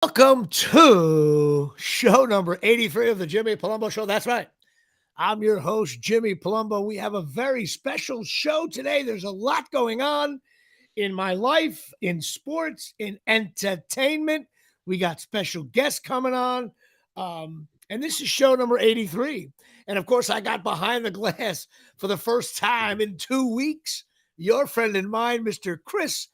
Welcome to show number 83 of the Jimmy Palumbo Show. That's right. I'm your host, Jimmy Palumbo. We have a very special show today. There's a lot going on in my life, in sports, in entertainment. We got special guests coming on. And this is show number 83. And of course, I got behind the glass for the first time in 2 weeks. Your friend and mine, Mr. Chris,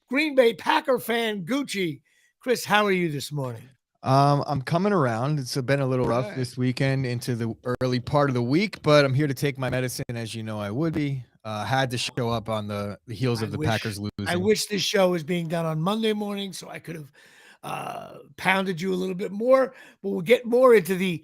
Green Bay Packer fan, Gucci. Chris, how are you this morning? I'm coming around. It's been a little rough this weekend into the early part of the week, but I'm here to take my medicine, as you know I would be. Had to show up on the heels I of the wish Packers I losing. wish this show was being done on Monday morning so I could have pounded you a little bit more. But we'll get more into the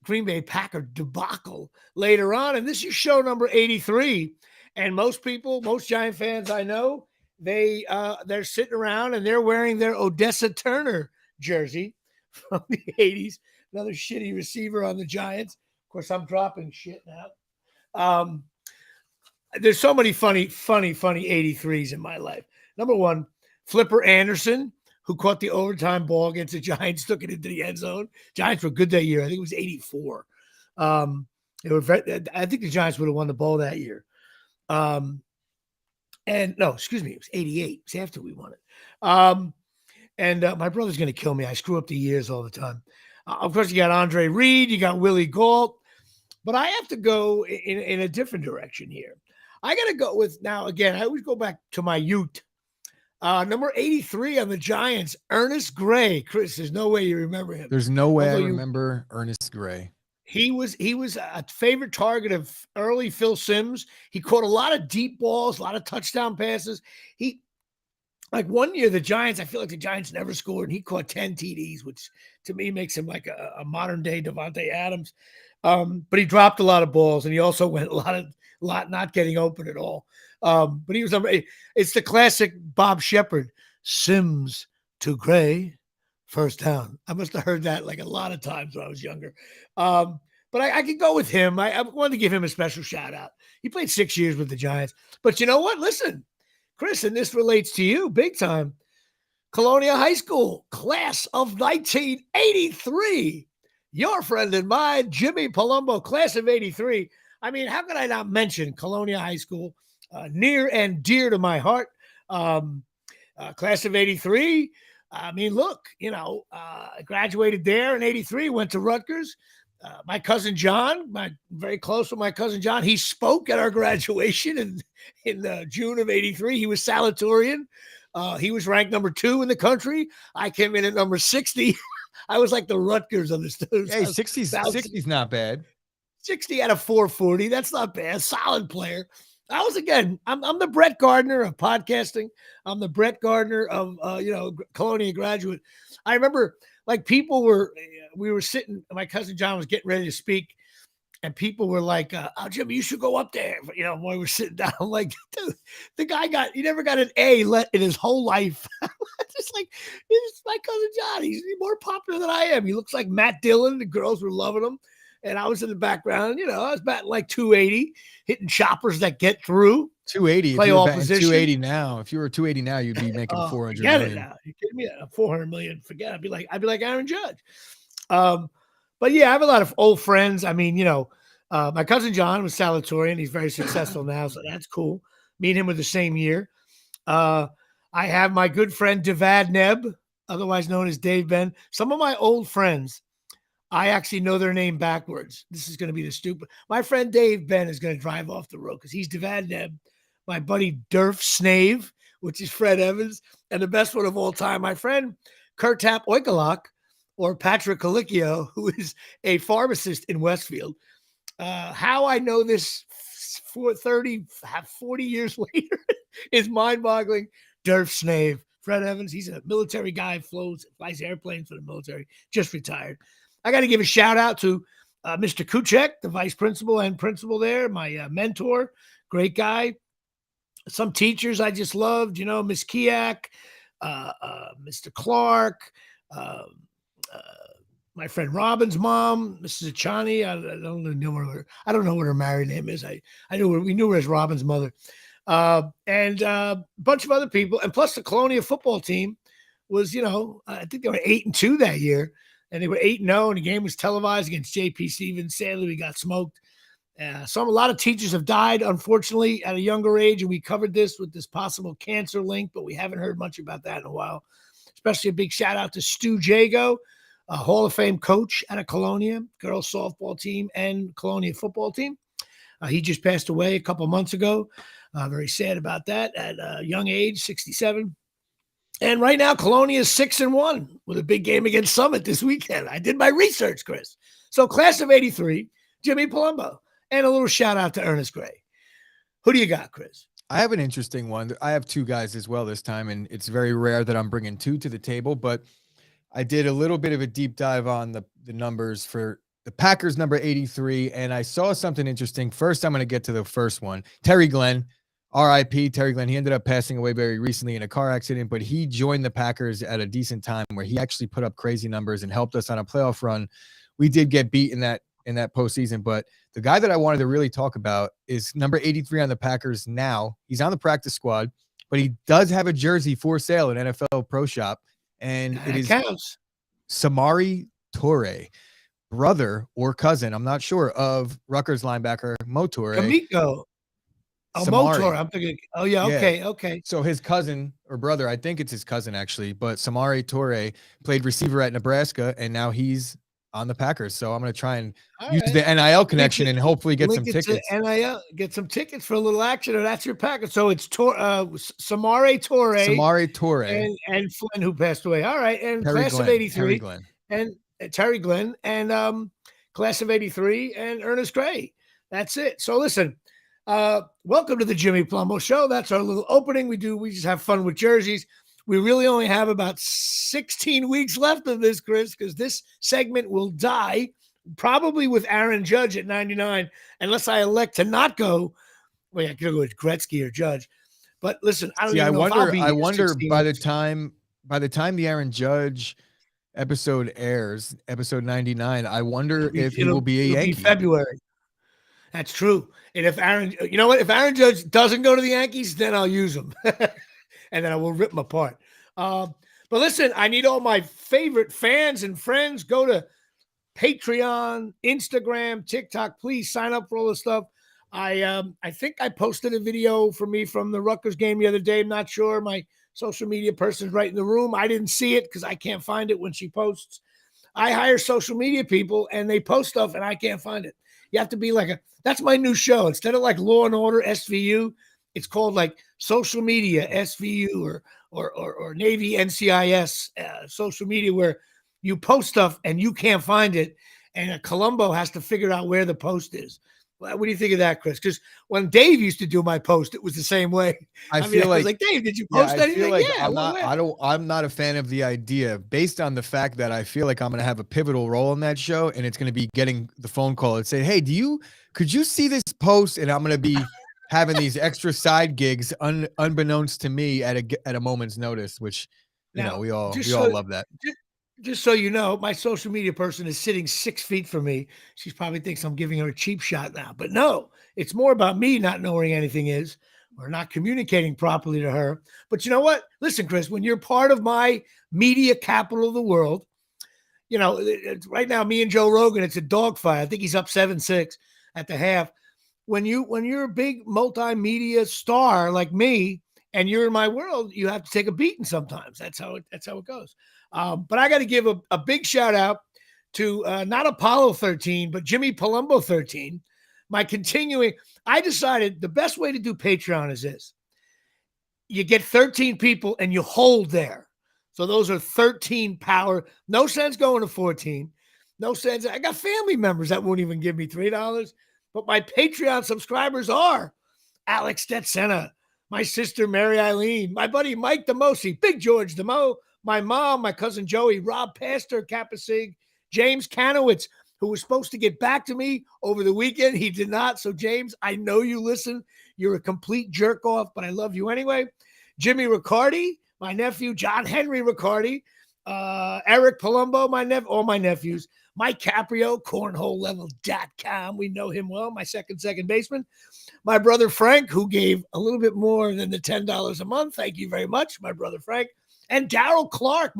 Green Bay Packer debacle later on. And this is show number 83. And most people, most Giant fans I know, they're sitting around and they're wearing their Odessa Turner jersey from the 80s. Another shitty receiver on the Giants. Of course, I'm dropping shit now. There's so many funny 83s in my life. Number one, Flipper Anderson, who caught the overtime ball against the Giants, took it into the end zone. Giants were good that year. I think it was 84. I think the Giants would have won the ball that year. And no, excuse me, it was 88. It was after we won it. My brother's going to kill me. I screw up the years all the time. Of course, you got Andre Reed, you got Willie Gault, but I have to go in a different direction here. I got to go with, now again, I always go back to my youth. Number 83 on the Giants, Ernest Gray. Chris, there's no way you remember him. There's no way I remember Ernest Gray. He was a favorite target of early Phil Simms. He caught a lot of deep balls, a lot of touchdown passes. Like one year, the Giants, I feel like the Giants never scored, and he caught 10 TDs, which to me makes him like a modern day Devontae Adams. But he dropped a lot of balls, and he also went a lot not getting open at all. But he was, it's the classic Bob Shepard, Simms to Gray, first down. I must have heard that like a lot of times when I was younger. But I could go with him. I wanted to give him a special shout out. He played 6 years with the Giants. But you know what? Listen, Chris, and this relates to you big time. Colonia High School, class of 1983. Your friend and mine, Jimmy Palumbo, class of 83. I mean, how could I not mention Colonia High School? Near and dear to my heart. Class of 83. I mean, look, I graduated there in 83, went to Rutgers. My cousin John, very close with my cousin John, he spoke at our graduation in June of 83. He was salutatorian. He was ranked number 2 in the country. I came in at number 60. I was like the Rutgers of the students. Hey, 60's not bad. 60 out of 440. That's not bad. Solid player. I'm the Brett Gardner of podcasting. I'm the Brett Gardner of, Colonia graduate. I remember like we were sitting, my cousin John was getting ready to speak, and people were like, oh, Jimmy, you should go up there. When we were sitting down, I'm like, dude, he never got an A in his whole life. Just like, it's my cousin John. He's more popular than I am. He looks like Matt Dillon. The girls were loving him. And I was in the background, I was batting like 280, hitting choppers that get through. 280. Play all position. 280 now. If you were 280 now, you'd be making 400 forget million. It now. You kidding me? 400 million. Forget it. I'd be like Aaron Judge. But yeah, I have a lot of old friends. I mean, my cousin John was salutatorian. He's very successful now, so that's cool. Me and him were the same year. I have my good friend Devad Neb, otherwise known as Dave Ben. Some of my old friends, I actually know their name backwards. This is going to be the stupid. My friend Dave Ben is going to drive off the road because he's Devad Neb. My buddy Durf Snave, which is Fred Evans, and the best one of all time, my friend Kurtap Oikalak, or Patrick Colicchio, who is a pharmacist in Westfield. How I know this 40 years later is mind-boggling. Durf Snave, Fred Evans, he's a military guy, flies airplanes for the military, just retired. I got to give a shout out to Mr. Kuchek, the vice principal and principal there, my mentor, great guy. Some teachers I just loved, Miss Kiak, Mr. Clark, my friend Robin's mom, Mrs. Achani. I don't know what her married name is. We knew her as Robin's mother, and a bunch of other people, and plus the Colonia football team. was, I think they were 8-2 that year, and they were 8-0, and the game was televised against JP Stevens. Sadly, we got smoked. A lot of teachers have died, unfortunately, at a younger age, and we covered this with this possible cancer link, but we haven't heard much about that in a while. Especially a big shout out to Stu Jago, a Hall of Fame coach at a Colonia girls softball team and Colonia football team. He just passed away a couple months ago. Very sad about that at a young age, 67. And right now, Colonia is 6-1 with a big game against Summit this weekend. I did my research, Chris. So class of 83, Jimmy Palumbo, and a little shout out to Ernest Gray. Who do you got, Chris? I have an interesting one. I have two guys as well this time, and it's very rare that I'm bringing two to the table, but I did a little bit of a deep dive on the numbers for the Packers number 83, and I saw something interesting. First, I'm going to get to the first one. Terry Glenn, RIP Terry Glenn. He ended up passing away very recently in a car accident, but he joined the Packers at a decent time where he actually put up crazy numbers and helped us on a playoff run. We did get beat in that postseason, but the guy that I wanted to really talk about is number 83 on the Packers now. He's on the practice squad, but he does have a jersey for sale at NFL Pro Shop, and it is Samori Toure, brother or cousin, I'm not sure, of Rutgers linebacker Mo Toure. Kamiko. Oh, Mo Toure. I'm thinking, okay. So his cousin or brother, I think it's his cousin actually, but Samori Toure played receiver at Nebraska, and now he's on the Packers. So I'm going to try and use the NIL connection and hopefully get some tickets. NIL, get some tickets for a little action, and that's your Packers. So it's Samori Toure and Flynn, who passed away. All right, and Terry class Glenn, of 83 Terry Glenn. And Terry Glenn and class of 83 and Ernest Gray. That's it. So listen, welcome to the Jimmy Palumbo Show. That's our little opening. We just have fun with jerseys. We really only have about 16 weeks left of this, Chris, because this segment will die probably with Aaron Judge at 99, unless I elect to not go. Well, I could go with Gretzky or Judge. But listen, I don't know. I wonder by the time the Aaron Judge episode airs, episode 99, I wonder if he will be a Yankee. February. That's true. And if Aaron Judge doesn't go to the Yankees, then I'll use him. And then I will rip them apart. But listen, I need all my favorite fans and friends. Go to Patreon, Instagram, TikTok. Please sign up for all this stuff. I think I posted a video for me from the Rutgers game the other day. I'm not sure. My social media person's right in the room. I didn't see it because I can't find it when she posts. I hire social media people, and they post stuff, and I can't find it. You have to be that's my new show. Instead of like Law and Order, SVU, it's called like social media SVU or Navy NCIS social media, where you post stuff and you can't find it, and Columbo has to figure out where the post is. What do you think of that, Chris? Because when Dave used to do my post, it was the same way. I was like, Dave, did you post anything? I'm not a fan of the idea, based on the fact that I feel like I'm going to have a pivotal role in that show, and it's going to be getting the phone call and say, hey, could you see this post? And I'm going to be having these extra side gigs unbeknownst to me at a moment's notice, which we all love that. Just so you know, my social media person is sitting 6 feet from me. She probably thinks I'm giving her a cheap shot now, but no, it's more about me not knowing anything is, or not communicating properly to her. But you know what? Listen, Chris, when you're part of my media capital of the world, right now, me and Joe Rogan, it's a dogfight. I think he's up 7-6 at the half. When you're a big multimedia star like me, and you're in my world, you have to take a beating sometimes. That's how it goes. But I got to give a big shout out to not Apollo 13, but Jimmy Palumbo 13. I decided the best way to do Patreon is this. You get 13 people and you hold there. So those are 13 power. No sense going to 14. No sense. I got family members that won't even give me $3. But my Patreon subscribers are Alex Stetsena, my sister Mary Eileen, my buddy Mike DeMosi, Big George DeMo, my mom, my cousin Joey, Rob Pastor, Kappa Sig, James Kanowitz, who was supposed to get back to me over the weekend. He did not. So, James, I know you listen. You're a complete jerk off, but I love you anyway. Jimmy Riccardi, my nephew, John Henry Riccardi, Eric Palumbo, all my nephews, Mike Caprio, cornholelevel.com. We know him well, my second baseman. My brother Frank, who gave a little bit more than the $10 a month. Thank you very much, my brother Frank. And Darryl Clark,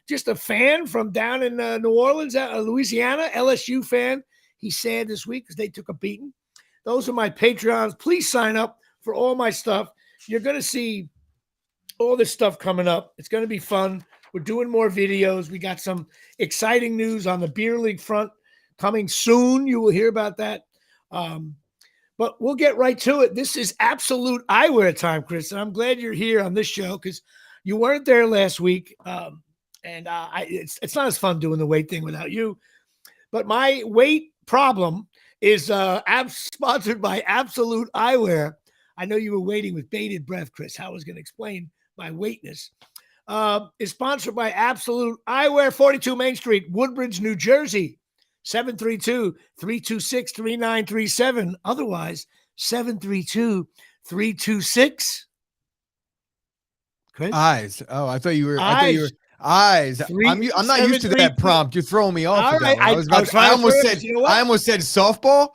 just a fan from down in New Orleans, Louisiana, LSU fan. He's sad this week because they took a beating. Those are my Patreons. Please sign up for all my stuff. You're going to see all this stuff coming up. It's going to be fun. We're doing more videos. We got some exciting news on the beer league front coming soon. You will hear about that. But we'll get right to it. This is absolute eyewear time, Chris. And I'm glad you're here on this show because you weren't there last week. It's not as fun doing the weight thing without you. But my weight problem is sponsored by Absolute Eyewear. I know you were waiting with bated breath, Chris, how I was going to explain my weightness. Is sponsored by Absolute Eyewear, 42 Main Street, Woodbridge, New Jersey, 732-326-3937. Otherwise, 732-326. Chris? Eyes. Oh, I thought you were. Eyes. I'm not used to that prompt. You're throwing me off. All with right. that one. I almost said softball.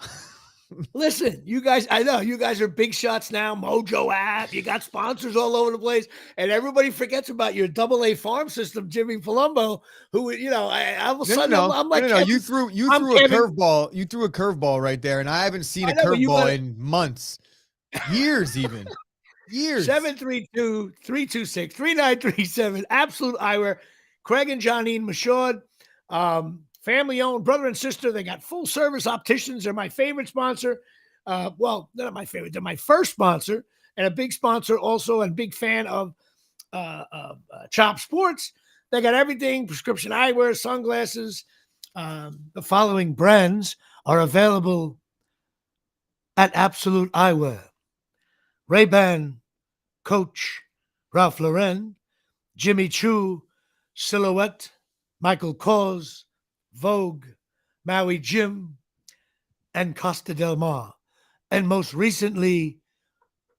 Listen, you guys, I know you guys are big shots now. Mojo app, you got sponsors all over the place, and everybody forgets about your AA farm system, Jimmy Palumbo, who, all of a sudden I'm like, no. You threw a curveball. You threw a curveball right there, and I haven't seen a curveball in months, years even. Years. 732-326-3937. Absolute Eyewear. Craig and Johnine Michaud, family owned, brother and sister. They got full service opticians. They're my favorite sponsor. Well, they're not my favorite. They're my first sponsor and a big sponsor also, and big fan of Chop Sports. They got everything: prescription eyewear, sunglasses. The following brands are available at Absolute Eyewear: Ray-Ban, Coach, Ralph Lauren, Jimmy Choo, Silhouette, Michael Kors, Vogue, Maui Jim, and Costa Del Mar. And most recently,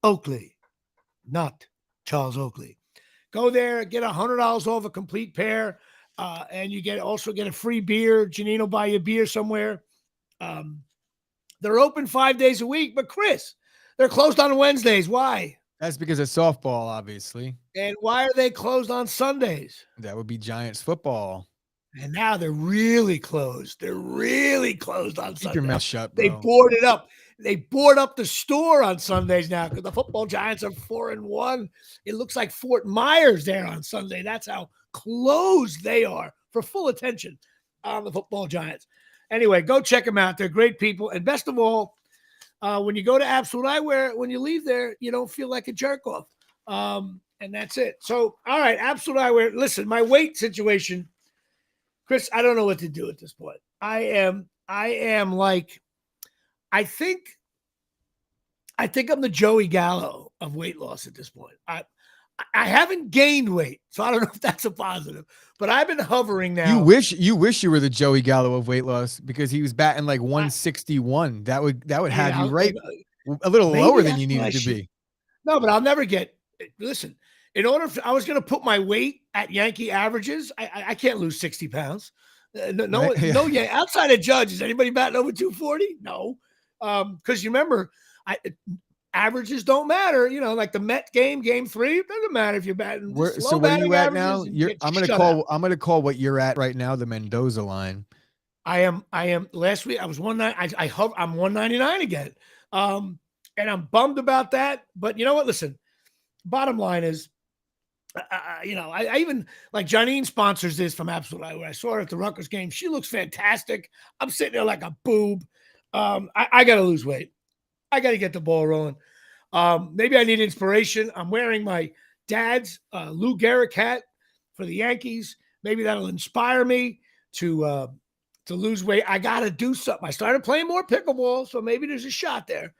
Oakley, not Charles Oakley. Go there, get $100 off a complete pair, and you also get a free beer. Janine will buy you a beer somewhere. They're open 5 days a week, but Chris, they're closed on Wednesdays. Why? That's because of softball, obviously. And why are they closed on Sundays? That would be Giants football. And now they're really closed. They're really closed on Sundays. Keep your mouth shut, bro. They boarded up. They board up the store on Sundays now because the football Giants are 4-1. It looks like Fort Myers there on Sunday. That's how closed they are for full attention on the football Giants. Anyway, go check them out. They're great people. And best of all, when you go to Absolute Eyewear, when you leave there, you don't feel like a jerk off. And that's it. So, all right, Absolute Eyewear. Listen, my weight situation, Chris, I don't know what to do at this point. I am like, I think I'm the Joey Gallo of weight loss at this point. I haven't gained weight, so I don't know if that's a positive, but I've been hovering now. You wish you were the Joey Gallo of weight loss because he was batting like 161. That would have you right a little lower than you needed to be. No, but I'll never get. Listen, I was going to put my weight at Yankee averages. I can't lose 60 pounds. No, outside of Judge, is anybody batting over 240? No, because you remember, averages don't matter. Like the Met game 3, it doesn't matter if you're batting. So where are you at now? I'm gonna call what you're at right now the Mendoza line. I am. Last week I was 190. I'm 199 again. And I'm bummed about that. But you know what? Listen, bottom line is, I even like Janine sponsors this from Absolute Eyewear. I saw her at the Rutgers game. She looks fantastic. I'm sitting there like a boob. I got to lose weight. I got to get the ball rolling. Maybe I need inspiration. I'm wearing my dad's Lou Gehrig hat for the Yankees. Maybe that'll inspire me to lose weight. I got to do something. I started playing more pickleball, so maybe there's a shot there.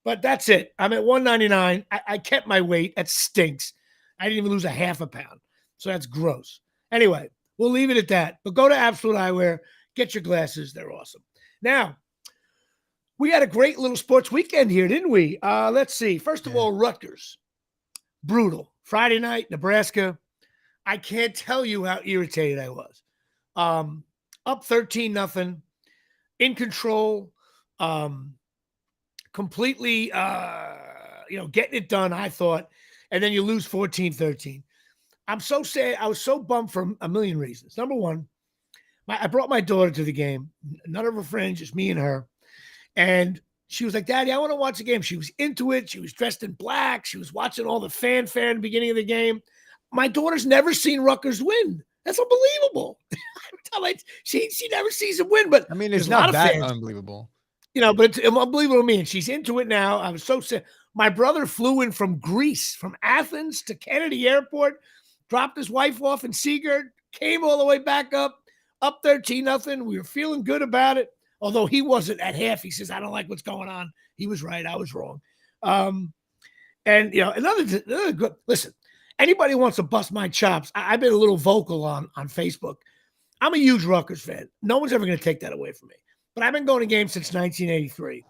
But that's it. I'm at 199. I kept my weight. That stinks. I didn't even lose a half a pound. So that's gross. Anyway, we'll leave it at that. But go to Absolute Eyewear. Get your glasses. They're awesome. Now, we had a great little sports weekend here, didn't we? Let's see. First of all, Rutgers. Brutal. Friday night, Nebraska. I can't tell you how irritated I was. Up 13-0. In control. Completely, getting it done, I thought. And then you lose 14-13. I'm so sad. I was so bummed for a million reasons. Number one, I brought my daughter to the game. None of her friends, just me and her. And she was like, Daddy, I want to watch the game. She was into it. She was dressed in black. She was watching all the fanfare in the beginning of the game. My daughter's never seen Rutgers win. That's unbelievable. she never sees them win, but I mean, there's it's a lot not of that fans. unbelievable. But it's unbelievable to me. And she's into it now. I was so sad. My brother flew in from Greece, from Athens to Kennedy Airport, dropped his wife off in Seagirt, came all the way back up 13-0. We were feeling good about it. Although he wasn't at half. He says, I don't like what's going on. He was right. I was wrong. And, another good, listen, anybody wants to bust my chops. I've been a little vocal on Facebook. I'm a huge Rutgers fan. No one's ever going to take that away from me. But I've been going to games since 1983.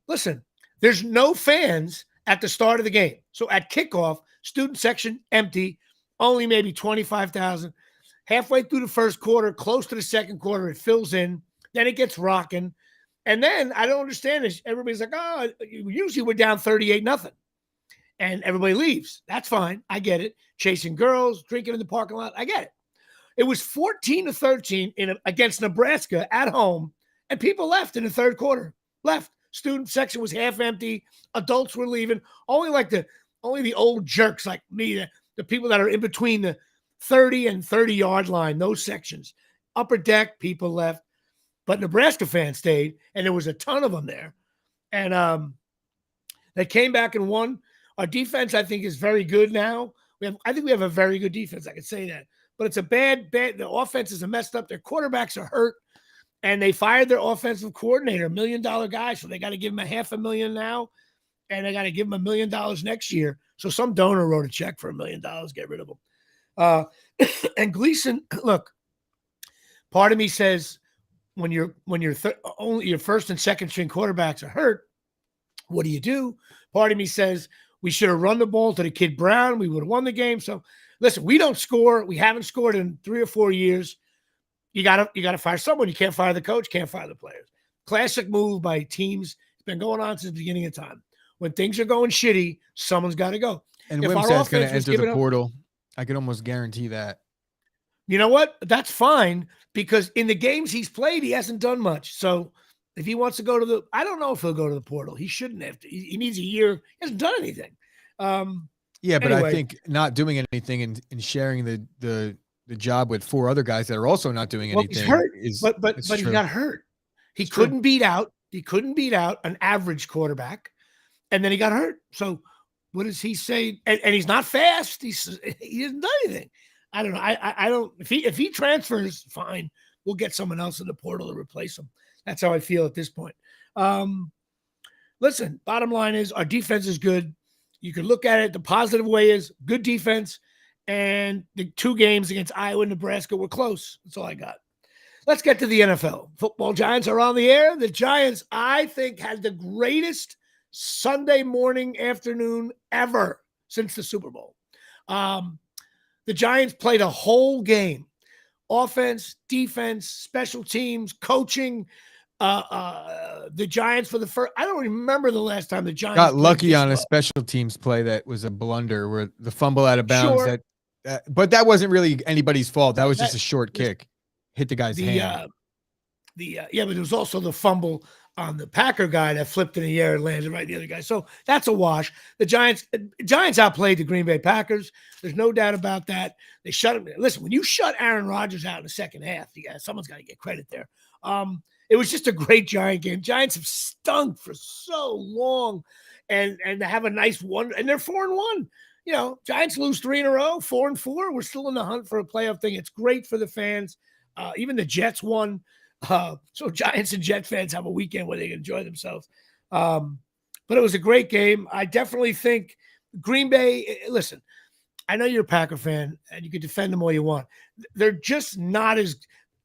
Listen, there's no fans at the start of the game. So at kickoff, student section empty, only maybe 25,000. Halfway through the first quarter, close to the second quarter, it fills in. Then it gets rocking. And then I don't understand this. Everybody's like, oh, usually we're down 38-0. And everybody leaves. That's fine. I get it. Chasing girls, drinking in the parking lot. I get it. It was 14-13 against Nebraska at home, and people left in the third quarter. Left. Student section was half empty. Adults were leaving. Only the old jerks like me, the people that are in between the 30 and 30-yard line, those sections. Upper deck, people left. But Nebraska fans stayed, and there was a ton of them there. And they came back and won. Our defense, I think, is very good now. I think we have a very good defense. I can say that. But it's a bad. The offenses are messed up. Their quarterbacks are hurt. And they fired their offensive coordinator, $1 million guy. So they got to give him $500,000 now. And they got to give him $1 million next year. So some donor wrote a check for $1 million, get rid of him. And Gleason, look, part of me says when only your first and second string quarterbacks are hurt, what do? Part of me says we should have run the ball to the kid Brown. We would have won the game. So listen, we don't score. We haven't scored in 3 or 4 years. You gotta fire someone. You can't fire the coach. Can't fire the players. Classic move by teams. It's been going on since the beginning of time. When things are going shitty, someone's got to go. And Wimsatt's going to enter the portal. I can almost guarantee that. You know what? That's fine because in the games he's played, he hasn't done much. So if he wants to go to I don't know if he'll go to the portal. He shouldn't have to. He needs a year. He hasn't done anything. Yeah, but anyway, I think not doing anything and sharing the job with 4 other guys that are also not doing anything. He's hurt, but he got hurt. He couldn't beat out an average quarterback, and then he got hurt. So what does he say? And he's not fast. He hasn't done anything. I don't know. I don't. If he transfers, fine. We'll get someone else in the portal to replace him. That's how I feel at this point. Listen, bottom line is our defense is good. You can look at it. The positive way is good defense. And the 2 games against Iowa and Nebraska were close. That's all I got. Let's get to the NFL. Football Giants are on the air. The Giants, I think, had the greatest Sunday morning afternoon ever since the Super Bowl. The Giants played a whole game. Offense, defense, special teams, coaching. The Giants for the first, I don't remember the last time the Giants got lucky on a special teams play that was a blunder where the fumble out of bounds. Sure. But that wasn't really anybody's fault. That was just a short kick. Hit the guy's hand. But it was also the fumble on the Packer guy that flipped in the air and landed right the other guy. So that's a wash. The Giants outplayed the Green Bay Packers. There's no doubt about that. They shut him. Listen, when you shut Aaron Rodgers out in the second half, someone's got to get credit there. It was just a great Giant game. Giants have stunk for so long, and they have a nice one, and they're 4-1. Giants lose 3 in a row, 4-4. We're still in the hunt for a playoff thing. It's great for the fans. Even the Jets won. So Giants and Jet fans have a weekend where they can enjoy themselves. But it was a great game. I definitely think Green Bay, listen, I know you're a Packer fan and you can defend them all you want. They're just not as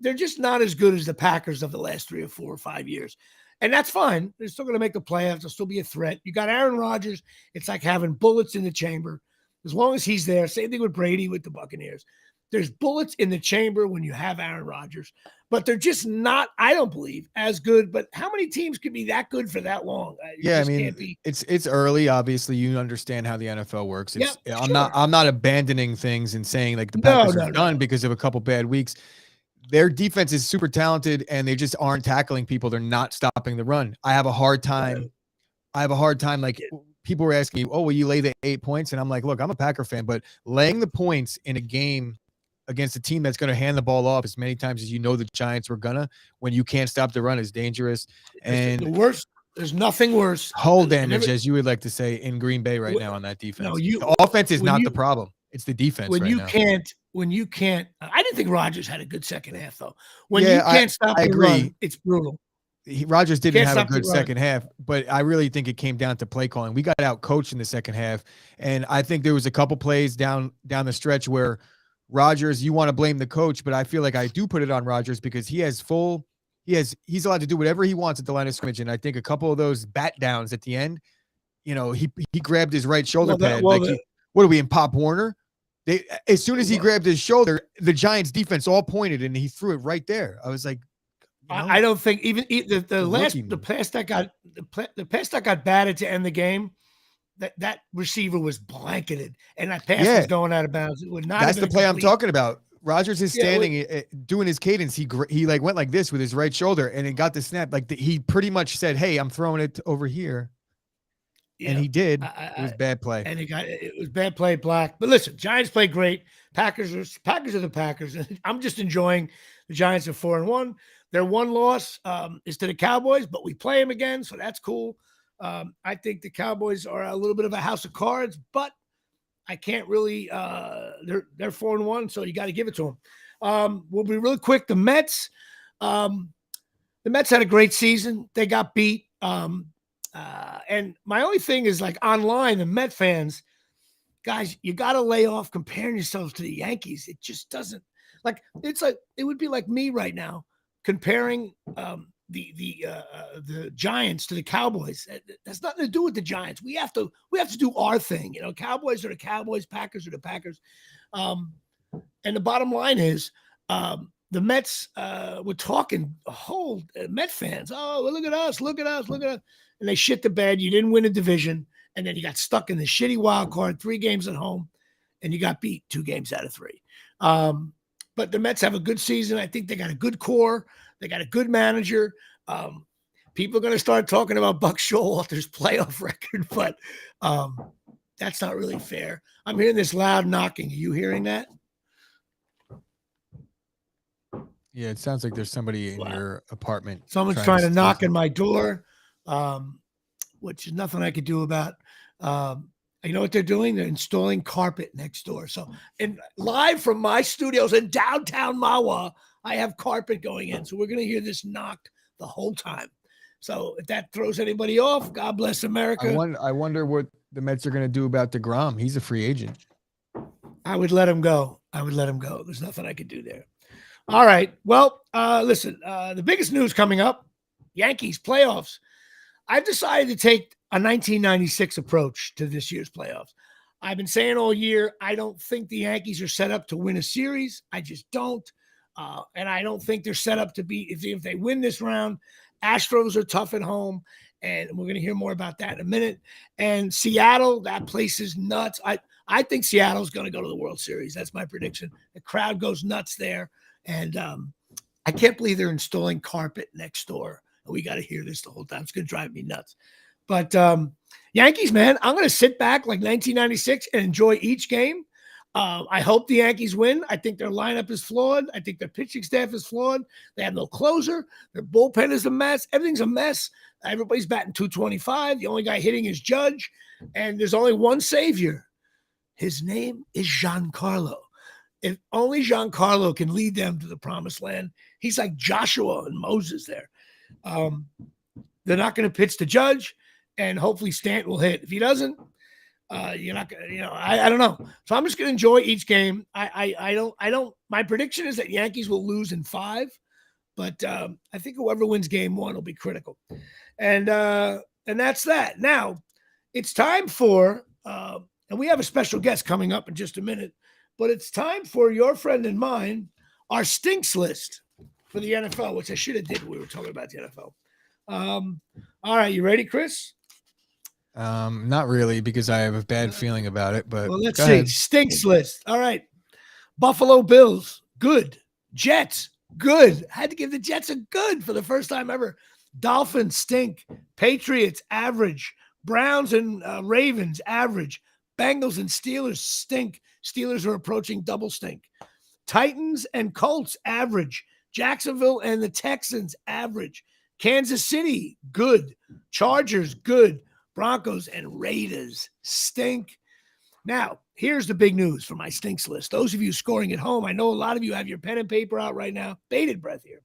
good as the Packers of the last 3 or 4 or 5 years. And that's fine. They're still going to make the playoffs. They'll still be a threat. You got Aaron Rodgers. It's like having bullets in the chamber. As long as he's there, same thing with Brady with the Buccaneers. There's bullets in the chamber when you have Aaron Rodgers, but they're just not, I don't believe, as good. But how many teams could be that good for that long? You Yeah, I just can't mean, be. it's early. Obviously, you understand how the NFL works. Yep, It's I'm not sure. I'm not abandoning things and saying like the No, Packers are no, no, done no. because of a couple bad weeks. Their defense is super talented and they just aren't tackling people. They're not stopping the run. I have a hard time. Like people were asking me, "Oh, will you lay the 8 points?" And I'm like, "Look, I'm a Packer fan, but laying the points in a game against a team that's going to hand the ball off as many times as you know the Giants were gonna, when you can't stop the run, is dangerous." Listen, the And worst. There's nothing worse. hull And damage, as you would like to say, in Green Bay right now on that no, defense. you The offense is when not the you problem. It's the defense right now. when you can't. I didn't think Rodgers had a good second half though. When Yeah, you can't stop I the run, agree. it's brutal. Rodgers didn't Can't have a stop the good run. second half, but I really think it came down to play calling. We got out coached in the second half, and I think there was a couple plays down the stretch where Rodgers, you want to blame the coach, but I feel like I do put it on Rodgers because he's allowed to do whatever he wants at the line of scrimmage, and I think a couple of those bat downs at the end, he grabbed his right shoulder Well, pad what are we in Pop Warner? As soon as he well, grabbed his shoulder, the Giants defense all pointed and he threw it right there. I was like, I don't think even the rookie the move. pass that got the pass that got batted to end the game. That receiver was blanketed, and that pass was going out of bounds. It would not have That's been the play I'm complete. talking about. Rodgers is Yeah, standing, doing his cadence. He like went like this with his right shoulder, and it got the snap. Like he pretty much said, "Hey, I'm throwing it over here," and yeah. he did. It was bad play. And it was bad play, Black. But listen, Giants played great. Packers are the Packers. I'm just enjoying the Giants are 4-1. Their one loss is to the Cowboys, but we play them again, so that's cool. I think the Cowboys are a little bit of a house of cards, but I can't really. They're 4-1, so you got to give it to them. We'll be really quick. The Mets. The Mets had a great season. They got beat. And my only thing is like online, the Met fans, guys, you got to lay off comparing yourselves to the Yankees. It just doesn't like it's like it would be like me right now comparing the Giants to the Cowboys. That's nothing to do with the Giants. We have to do our thing. Cowboys are the Cowboys, Packers are the Packers. And the bottom line is the Mets were talking a whole Met fans. Oh, well, look at us. And they shit the bed. You didn't win a division. And then you got stuck in the shitty wild card, 3 games at home, and you got beat 2 games out of 3. But the Mets have a good season. I think they got a good core. They got a good manager. People are going to start talking about Buck Showalter's playoff record, but that's not really fair. I'm hearing this loud knocking. Are you hearing that? Yeah, it sounds like there's somebody in your apartment. Someone's trying to knock on my door, which is nothing I could do about. You know what they're doing? They're installing carpet next door. So, and live from my studios in downtown Mahwah, I have carpet going in. So we're going to hear this knock the whole time. So if that throws anybody off, God bless America. I wonder what the Mets are going to do about DeGrom. He's a free agent. I would let him go. There's nothing I could do there. All right. Well, listen, the biggest news coming up, Yankees playoffs. I've decided to take a 1996 approach to this year's playoffs. I've been saying all year, I don't think the Yankees are set up to win a series. I just don't. And I don't think they're set up to beat, if they win this round, Astros are tough at home. And we're going to hear more about that in a minute. And Seattle, that place is nuts. I think Seattle's going to go to the World Series. That's my prediction. The crowd goes nuts there. And I can't believe they're installing carpet next door. We got to hear this the whole time. It's going to drive me nuts. But Yankees, man, I'm going to sit back like 1996 and enjoy each game. I hope the Yankees win. I think their lineup is flawed. I think their pitching staff is flawed. They have no closer. Their bullpen is a mess. Everything's a mess. Everybody's batting 225. The only guy hitting is Judge. And there's only one savior. His name is Giancarlo. If only Giancarlo can lead them to the promised land. He's like Joshua and Moses there. They're not going to pitch to Judge, and hopefully Stanton will hit. If he doesn't, you're not going to, I don't know. So I'm just going to enjoy each game. I don't, my prediction is that Yankees will lose in 5, but I think whoever wins game 1 will be critical. And that's that. Now it's time for, and we have a special guest coming up in just a minute. but it's time for your friend and mine, our stinks list for the NFL, which I should have did when we were talking about the NFL. All right, you ready, Chris? Not really, because I have a bad feeling about it, but well, let's go see. ahead. Stinks list. All right. Buffalo Bills, good. Jets, good. Had to give the Jets a good for the first time ever. Dolphins, stink. Patriots, average. Browns and Ravens, average. Bengals and Steelers, stink. Steelers are approaching double stink. Titans and Colts, average. Jacksonville and the Texans, average. Kansas City, good. Chargers, good. Broncos and Raiders, stink. Now, here's the big news for my stinks list. Those of you scoring at home, I know a lot of you have your pen and paper out right now. Bated breath here.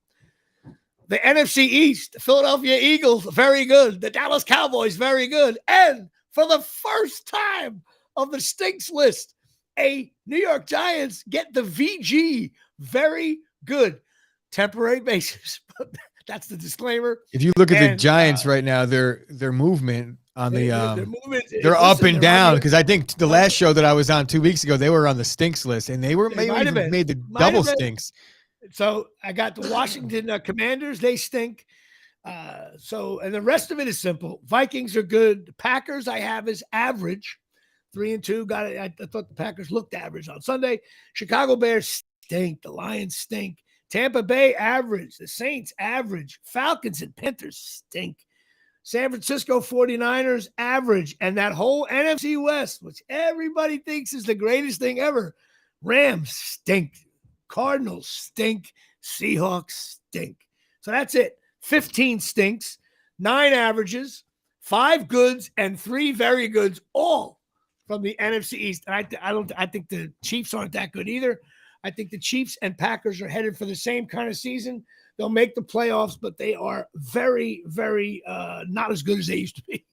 The NFC East, the Philadelphia Eagles, very good. The Dallas Cowboys, very good. And for the first time of the stinks list, a New York Giants get the VG, very good. Temporary basis. That's the disclaimer. If you look at the Giants right now, their movement on the they're up and down, because I think the last show that I was on 2 weeks ago, they were on the stinks list, and they even made the double stinks. So I got the Washington Commanders. They stink. And the rest of it is simple. Vikings are good. The Packers I have is average, 3-2. Got it. I thought the Packers looked average on Sunday. Chicago Bears stink. The Lions stink. Tampa Bay average. The Saints average. Falcons and Panthers stink. San Francisco 49ers average. And that whole NFC West, which everybody thinks is the greatest thing ever, Rams stink. Cardinals stink. Seahawks stink. So that's it. 15 stinks, 9 averages, 5 goods, and 3 very goods, all from the NFC East. And I think the Chiefs aren't that good either. I think the Chiefs and Packers are headed for the same kind of season. They'll make the playoffs, but they are very, very not as good as they used to be.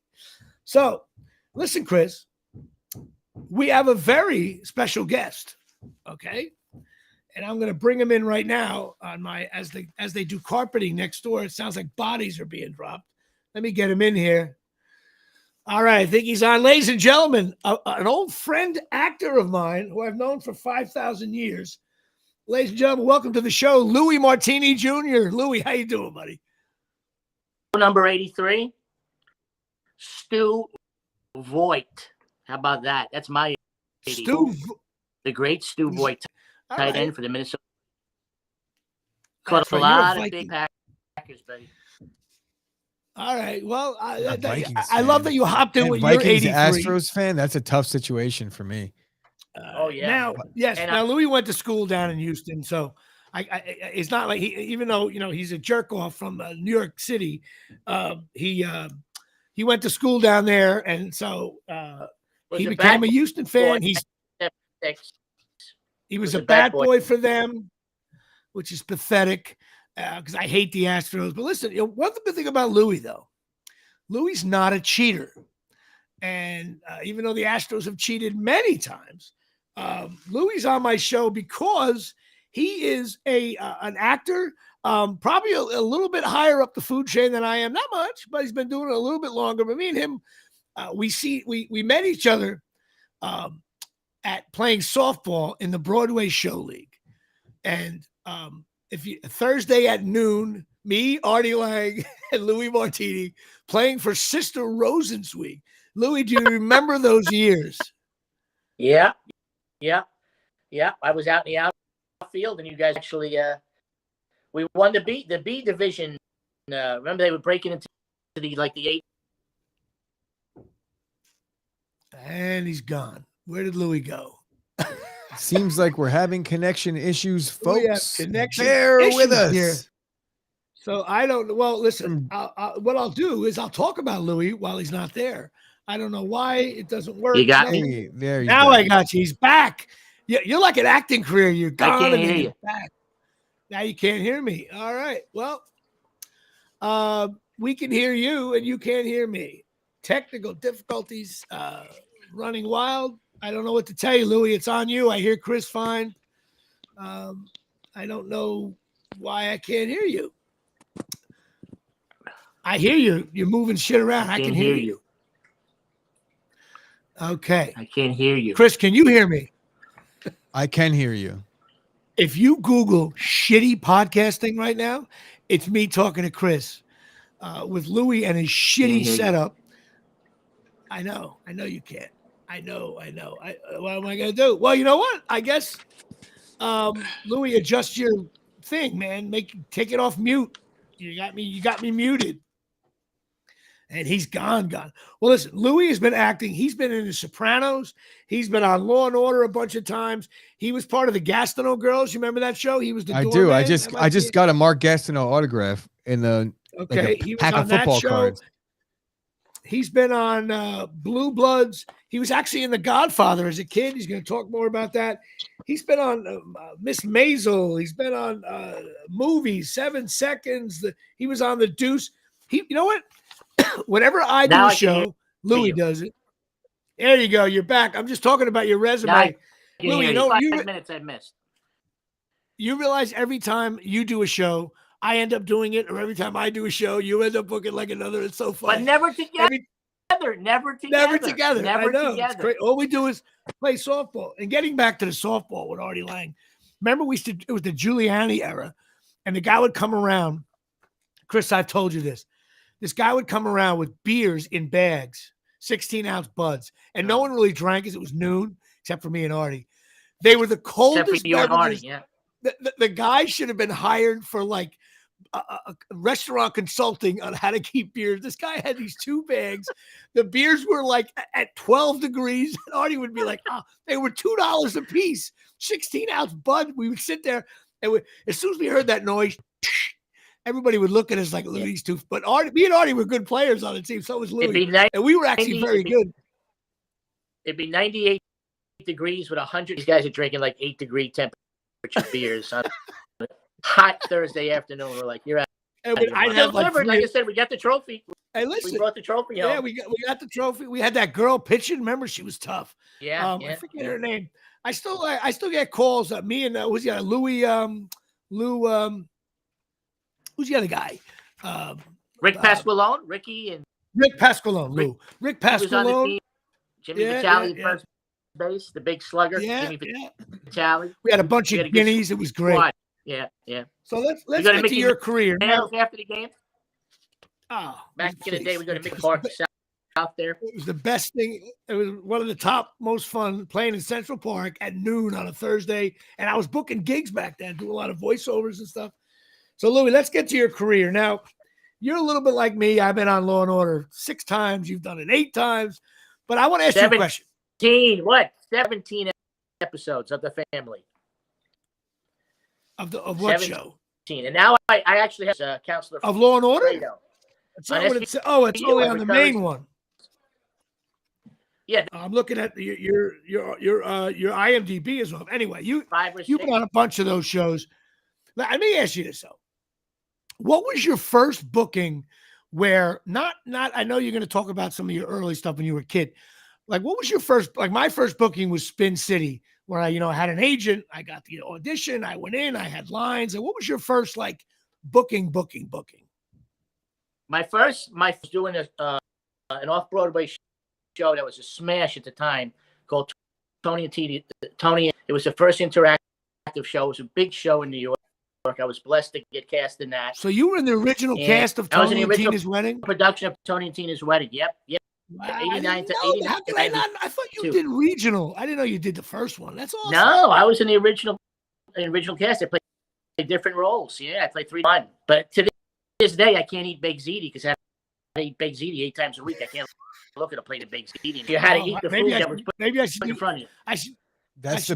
So, listen, Chris, we have a very special guest, okay? And I'm going to bring him in right now on my as they do carpeting next door. It sounds like bodies are being dropped. Let me get him in here. All right, I think he's on. Ladies and gentlemen, an old friend actor of mine who I've known for 5,000 years. Ladies and gentlemen, welcome to the show, Louis Martini Jr. Louis, how you doing, buddy? Number 83, Stu Voigt. How about that? That's my 80. The great Stu Voigt, tight end for the Minnesota. Caught a lot of big Packers, buddy. All right. Well, I love that you hopped in with Vikings your 83. Astros fan. That's a tough situation for me. Oh yeah. Now, yes. And now Louis went to school down in Houston, so it's not like even though he's a jerk off from New York City, he went to school down there, and so he became a Houston fan. He was a bad boy for them, which is pathetic. Because I hate the Astros. But listen, one thing about Louis, though, Louis not a cheater. And even though the Astros have cheated many times, Louis on my show because he is an actor, probably a little bit higher up the food chain than I am. Not much, but he's been doing it a little bit longer. But me and him, we met each other at playing softball in the Broadway Show League. And Thursday at noon, me, Artie Lang, and Louis Martini playing for Sister Rosensweig. Louis, do you remember those years? Yeah. I was out in the outfield, and you guys actually we won the B division. Remember they were breaking into the 8. And he's gone. Where did Louis go? Seems like we're having connection issues, folks. Bear with us. Here. So I don't. Well, listen. What I'll do is I'll talk about Louis while he's not there. I don't know why it doesn't work. You got me. There you now. I got you. He's back. You're like an acting career. You're gone. I can't hear you. Back. Now you can't hear me. All right. Well, we can hear you and you can't hear me. Technical difficulties. Running wild. I don't know what to tell you, Louis. It's on you. I hear Chris fine. I don't know why I can't hear you. I hear you. You're moving shit around. I can hear you. Okay. I can't hear you. Chris, can you hear me? I can hear you. If you Google shitty podcasting right now, it's me talking to Chris with Louis and his shitty setup. I know you can't. I know. What am I gonna do? Well, you know what? I guess Louis, adjust your thing, man. Take it off mute. You got me muted. And he's gone. Well, listen, Louis has been acting. He's been in The Sopranos. He's been on Law and Order a bunch of times. He was part of the Gastineau Girls. You remember that show? He was the I doorman. do. I just got a Mark Gastineau autograph in the he was pack on of that football show. cards. He's been on Blue Bloods. He was actually in The Godfather as a kid. He's going to talk more about that. He's been on Miss Maisel. He's been on movies, 7 Seconds. He was on The Deuce. You know what? Whenever I do a show, Louis does it. There you go. You're back. I'm just talking about your resume. Louis, you 5 minutes I missed. You realize every time you do a show, I end up doing it, or every time I do a show, you end up booking like another. It's so funny. But never together. Never together. I know. It's great. All we do is play softball. And getting back to the softball with Artie Lang. Remember, it was the Giuliani era, and the guy would come around. Chris, I've told you this. This guy would come around with beers in bags, 16-ounce buds, and no one really drank because it was noon, except for me and Artie. They were the coldest beverages. Yeah. The guy should have been hired for like a restaurant consulting on how to keep beers. This guy had these 2 bags. The beers were like at 12 degrees. And Artie would be like, they were $2 a piece, 16-ounce bud. We would sit there, and as soon as we heard that noise, everybody would look at us like Louis too. But me and Artie were good players on the team. So was Louis. And we were actually very good. It'd be 98 degrees with 100. These guys are drinking like 8-degree temperature beers on a hot Thursday afternoon. We're like, you're out. I'd have like I said, we got the trophy. Hey, listen. We brought the trophy home. Yeah, we got the trophy. We had that girl pitching. Remember, she was tough. Yeah. I forget her name. I still get calls. Me and Louis, who's the other guy? Rick Pasqualone, Ricky, and Rick Pasqualone. Lou. Rick Pasqualone. Jimmy Vitale, first base, the big slugger. Jimmy Vitale. We had a bunch of guineas. It was great. Squad. Yeah. So let's get to your career. After the game. Oh, back in the day, we go to Mick Park out there. It was the best thing. It was one of the top, most fun playing in Central Park at noon on a Thursday. And I was booking gigs back then, doing a lot of voiceovers and stuff. So, Louis, let's get to your career. Now, you're a little bit like me. I've been on Law and Order 6 times. You've done it 8 times. But I want to ask you a question. 17 episodes of The Family. Of what show? And now I actually have a counselor of Law and Order. It's not what it's only on the main one. Yeah, I'm looking at your IMDb as well. Anyway, you've been on a bunch of those shows. Let me ask you this though: what was your first booking? Where not? I know you're going to talk about some of your early stuff when you were a kid. Like, what was your first? Like, my first booking was Spin City, where I had an agent. I got the audition. I went in. I had lines. And what was your first like booking? My first doing an off-Broadway show that was a smash at the time called Tony and Tina. It was the first interactive show. It was a big show in New York. I was blessed to get cast in that. So you were in the original cast of Tony and Tina's Wedding? Production of Tony and Tina's Wedding. Yep. Wow, 89 to 89. How could I not? I thought you did regional. I didn't know you did the first one. That's awesome. No, I was in the original cast. I played different roles. Yeah, I played 3 times. But to this day, I can't eat baked ziti because I eat baked ziti 8 times a week. I can't look at a plate of baked ziti. If you had to eat the food that was put in front of you. That's the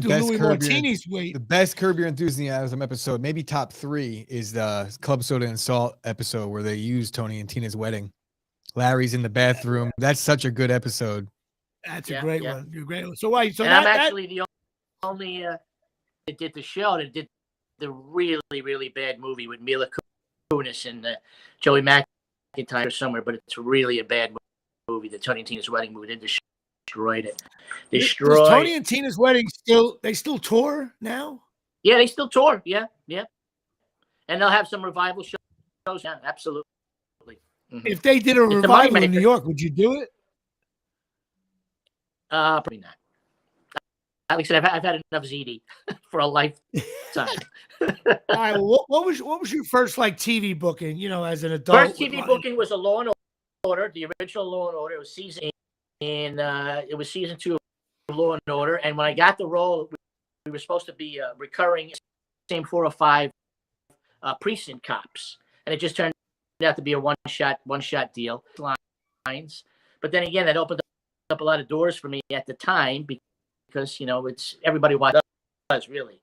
best Curb Your Enthusiasm episode. Maybe top 3 is the Club Soda and Salt episode where they use Tony and Tina's Wedding. Larry's in the bathroom. That's such a good episode. That's a great one. You're a great one. So why? So I'm actually the only that did the show that did the really, really bad movie with Mila Kunis and Joey McIntyre somewhere, but it's really a bad movie. The Tony and Tina's Wedding movie. They destroyed it. Does Tony and Tina's Wedding still tour now? Yeah, they still tour. Yeah. And they'll have some revival shows. Yeah, absolutely. Mm-hmm. If they did a revival in New York, would you do it? Probably not. like I said, I've had enough ZD for a lifetime. All right. Well, what was your first like TV booking? You know, as an adult. First TV booking was a Law and Order, the original Law and Order. It was season 2 of Law and Order. And when I got the role, we were supposed to be recurring, same 4 or 5 precinct cops, and it just turned out to be a one shot deal. Lines, but then again, that opened up a lot of doors for me at the time because it's everybody watches us really,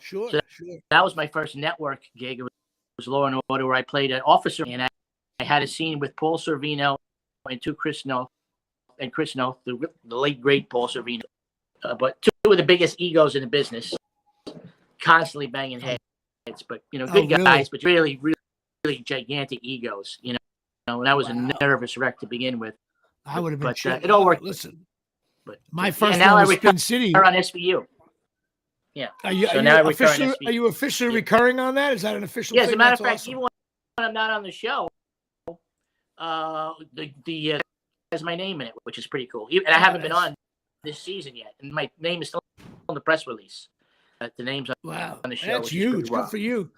Sure, so sure. that was my first network gig. It was Law and Order, where I played an officer, and I had a scene with Paul Sorvino and Chris Noth, the late great Paul Sorvino, but 2 of the biggest egos in the business, constantly banging heads, but good guys, but really gigantic egos, and I was a nervous wreck to begin with. I would have been. But it all worked. Listen, but my first now one I was Spin City on SVU. Yeah. Are you officially recurring on that? Is that an official? Yeah. Thing? As a matter That's of fact, awesome. even when I'm not on the show, the has my name in it, which is pretty cool. And I haven't been on this season yet, and my name is still on the press release. The name's on the show. That's huge. Good for you.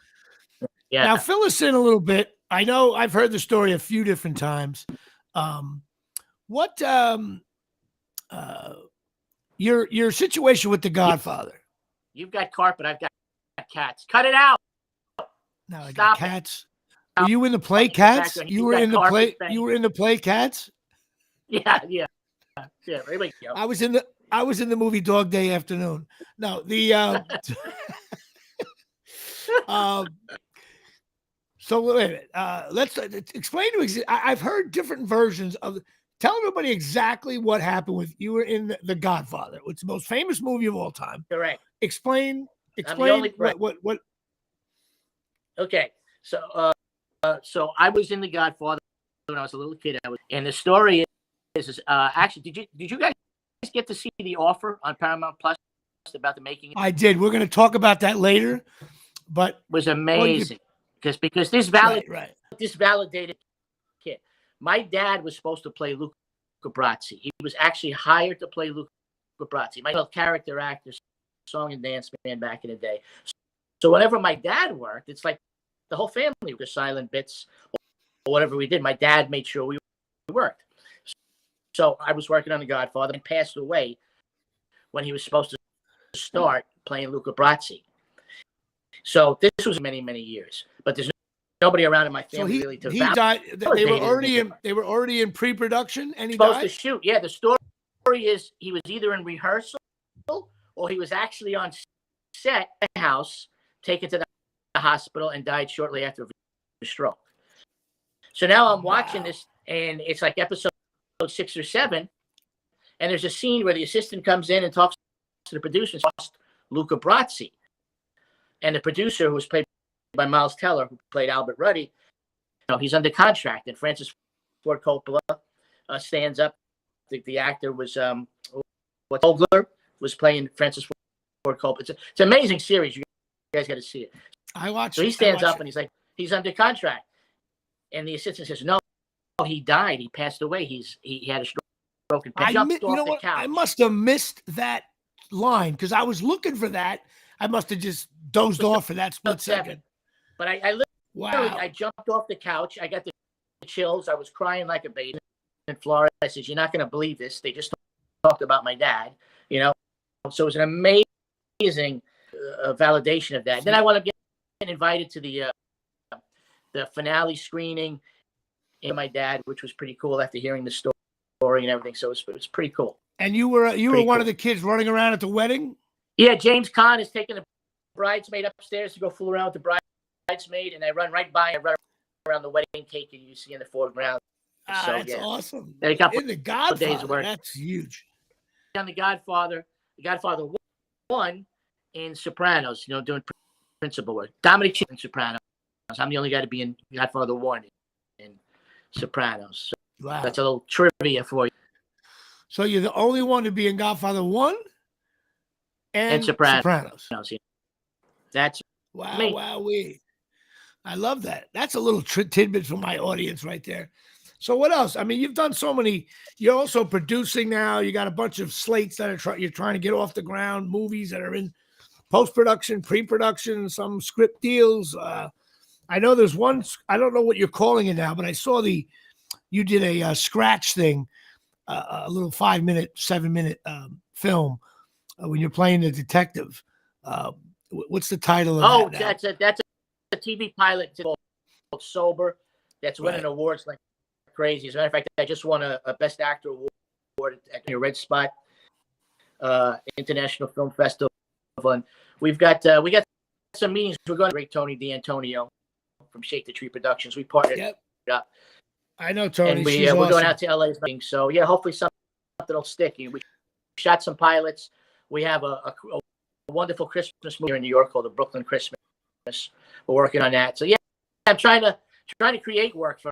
Yeah. Now fill us in a little bit. I know I've heard the story a few different times. Your situation with The Godfather? You've got carpet. I've got cats. Cut it out. No, I Stop got cats. Were you in the play Cats? You were in the play. You were in the play Cats. Yeah. There we go. I was in the movie Dog Day Afternoon. No, the so wait a minute. Let's explain to. I've heard different versions of. Tell everybody exactly what happened with you were in the Godfather. It's the most famous movie of all time. Correct. Explain what. Okay, so I was in the Godfather when I was a little kid. And the story is actually, did you guys get to see The Offer on Paramount Plus about the making? I did. We're going to talk about that later, but it was amazing because this validated kid. My dad was supposed to play Luca Brasi. He was actually hired to play Luca Brasi, my character actor, song and dance man back in the day. So whenever my dad worked, it's like the whole family was silent bits or whatever we did. My dad made sure we worked. So I was working on The Godfather and passed away when he was supposed to start playing Luca Brasi. So this was many, many years, but there's nobody around in my family really to. He died. They were already in pre-production, and he supposed died? to shoot. Yeah, the story is he was either in rehearsal or he was actually on set at the house, taken to the hospital, and died shortly after a stroke. So now I'm watching this, and it's like episode 6 or 7, and there's a scene where the assistant comes in and talks to the producer, Luca Brasi, and the producer, who was played by Miles Teller, who played Albert Ruddy, he's under contract, and Francis Ford Coppola stands up. The actor was Vogler was playing Francis Ford Coppola. It's an amazing series. You guys got to see it. I watched. So he stands up and he's like, he's under contract, and the assistant says, "No, he died. He passed away. He had a stroke and jumped off the couch." I must have missed that line because I was looking for that. I must have just dozed off for that split second. But I literally, I jumped off the couch. I got the chills. I was crying like a baby. In Florida, I said, "You're not going to believe this. They just talked about my dad." So it was an amazing validation of that. Then I wound up getting invited to the finale screening in my dad, which was pretty cool after hearing the story and everything. So it was pretty cool. And you were one of the kids running around at the wedding? Yeah, James Caan is taking the bridesmaid upstairs to go fool around with the bridesmaid, and I run right by and run around the wedding cake, and you see in the foreground. So, that's awesome. In The Godfather, that's huge. On The Godfather 1 in Sopranos, doing principal work. Dominic in Sopranos. I'm the only guy to be in Godfather 1 in Sopranos. So that's a little trivia for you. So you're the only one to be in Godfather 1 and Sopranos. Yeah. That's me. Wowee. I love that. That's a little tidbit for my audience right there. So what else? I mean, you've done so many. You're also producing now. You got a bunch of slates that you're trying to get off the ground. Movies that are in post-production, pre-production, some script deals. I know there's one. I don't know what you're calling it now, but I saw you did a scratch thing, a little 5-minute, 7-minute film when you're playing the detective. What's the title of that? That's a TV pilot called Sober. That's winning awards like crazy. As a matter of fact, I just won a Best Actor award at your Red Spot International Film Festival. And we got some meetings. We're going to break Tony D'Antonio from Shake the Tree Productions. We partnered up. I know Tony. And we're going out to LA. So yeah, hopefully something will stick. We shot some pilots. We have a wonderful Christmas movie here in New York called The Brooklyn Christmas. We're working on that. So yeah, I'm trying to create work for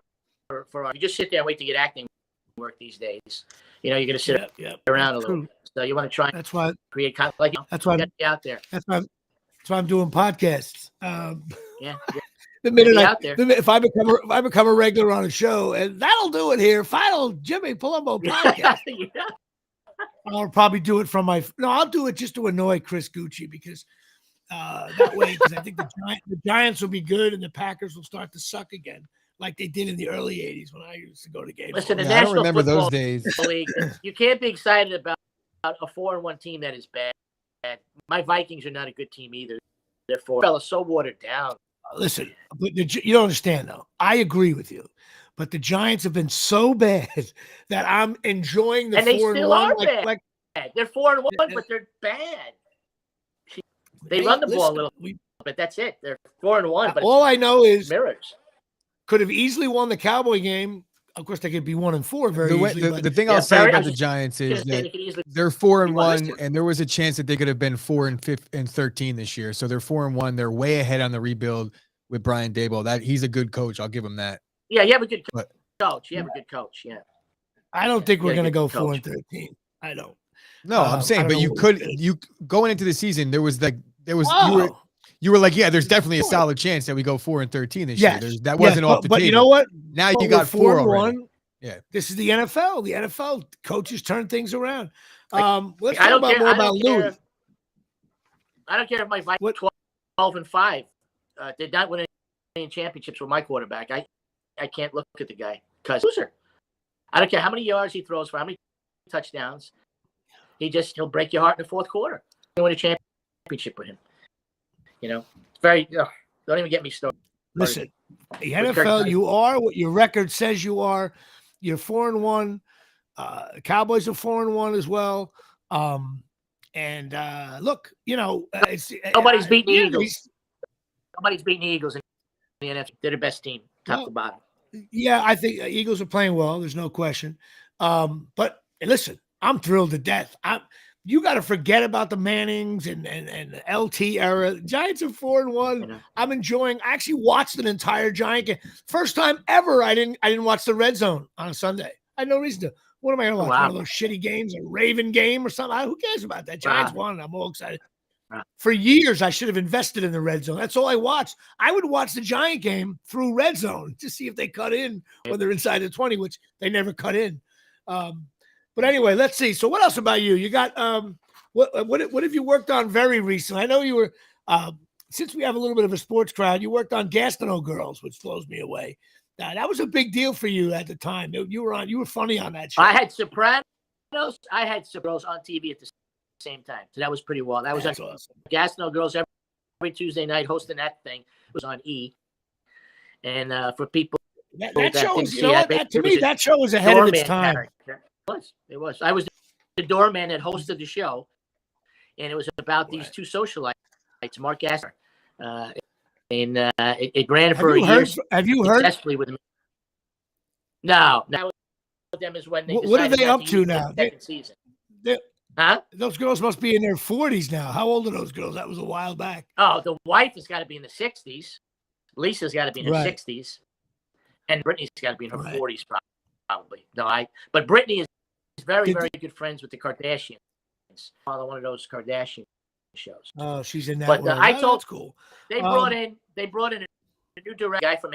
you just sit there and wait to get acting work these days. You're going to sit around a little. So you want to try. That's why create content. Like that's why get out there. That's why I'm doing podcasts. Yeah. The minute if I become a regular on a show, and that'll do it here. Final Jimmy Palumbo podcast. Yeah. I'll probably do it from I'll do it just to annoy Chris Gucci because that way, because I think the Giants will be good and the Packers will start to suck again, like they did in the early '80s when I used to go to games. Listen, the I National don't remember Football those days. League, you can't be excited about a 4-1 team that is bad. My Vikings are not a good team either. They're so watered down. Listen, but you don't understand though. I agree with you, but the Giants have been so bad that I'm enjoying the 4-1. And they still are bad. Like they're 4-1, but they're bad. They run the ball a little, but that's it. They're 4-1. But all I know is mirrors could have easily won the Cowboy game. Of course, they could be 1-4 very easily. The thing I'll say about the Giants is that they're 4-1, and there was a chance that they could have been 4-13 this year. So they're 4-1. They're way ahead on the rebuild with Brian Daboll. That he's a good coach. I'll give him that. Yeah, you have a good coach. You have a good coach. Yeah. I don't think we're going to go 4-13. I don't. No, I'm saying, but you going into the season, you were like, yeah, there's definitely a solid chance that we go 4-13 this year. That wasn't off the table. But you know what? Now you got 4-1. Yeah, this is the NFL. The NFL coaches turn things around. Let's talk about Louis. I don't care if my Vikings 12-5 did not win any championships with my quarterback. I can't look at the guy because loser. I don't care how many yards he throws for, how many touchdowns. He'll break your heart in the fourth quarter. You win a championship with him. It's very. Don't even get me started. Listen, the NFL, you are what your record says you are. You're 4-1. Cowboys are 4-1 as well. Look, nobody's beating the Eagles. Nobody's beating the Eagles in the NFC. They're the best team, top to bottom. Yeah, I think Eagles are playing well. There's no question. But listen, I'm thrilled to death. You got to forget about the Mannings and the LT era. The Giants are 4-1. I'm enjoying. I actually watched an entire Giant game. First time ever. I didn't watch the Red Zone on a Sunday. I had no reason to. What am I going to watch? One of those shitty games, a Raven game or something? Who cares about that? Giants won. I'm all excited. For years, I should have invested in the Red Zone. That's all I watched. I would watch the Giant game through Red Zone to see if they cut in when they're inside the 20, which they never cut in. But anyway, let's see. So what else about you? You got what have you worked on very recently? I know you were since we have a little bit of a sports crowd, you worked on Gastineau Girls, which blows me away. That was a big deal for you at the time. You were funny on that show. I had Sopranos. I had Sopranos on TV at the same time. So that was pretty well. That was awesome. Gastineau Girls every Tuesday night hosting that thing. It was on E. And for people that show was, to me, that show was ahead of its time. It was. I was the doorman that hosted the show, and it was about these two socialites, Mark Gastineau. It ran for a year. Have you heard? Successfully with them. No. With them is when they. What are they up to now? Second season. Those girls must be in their 40s now. How old are those girls? That was a while back. Oh, the wife has got to be in the 60s. Lisa's got to be in her 60s, and Brittany's got to be in her 40s probably. But Brittany is very good friends with the Kardashians. On one of those Kardashian shows. Oh, she's in that. But one. I told that's cool. They brought in a new director guy from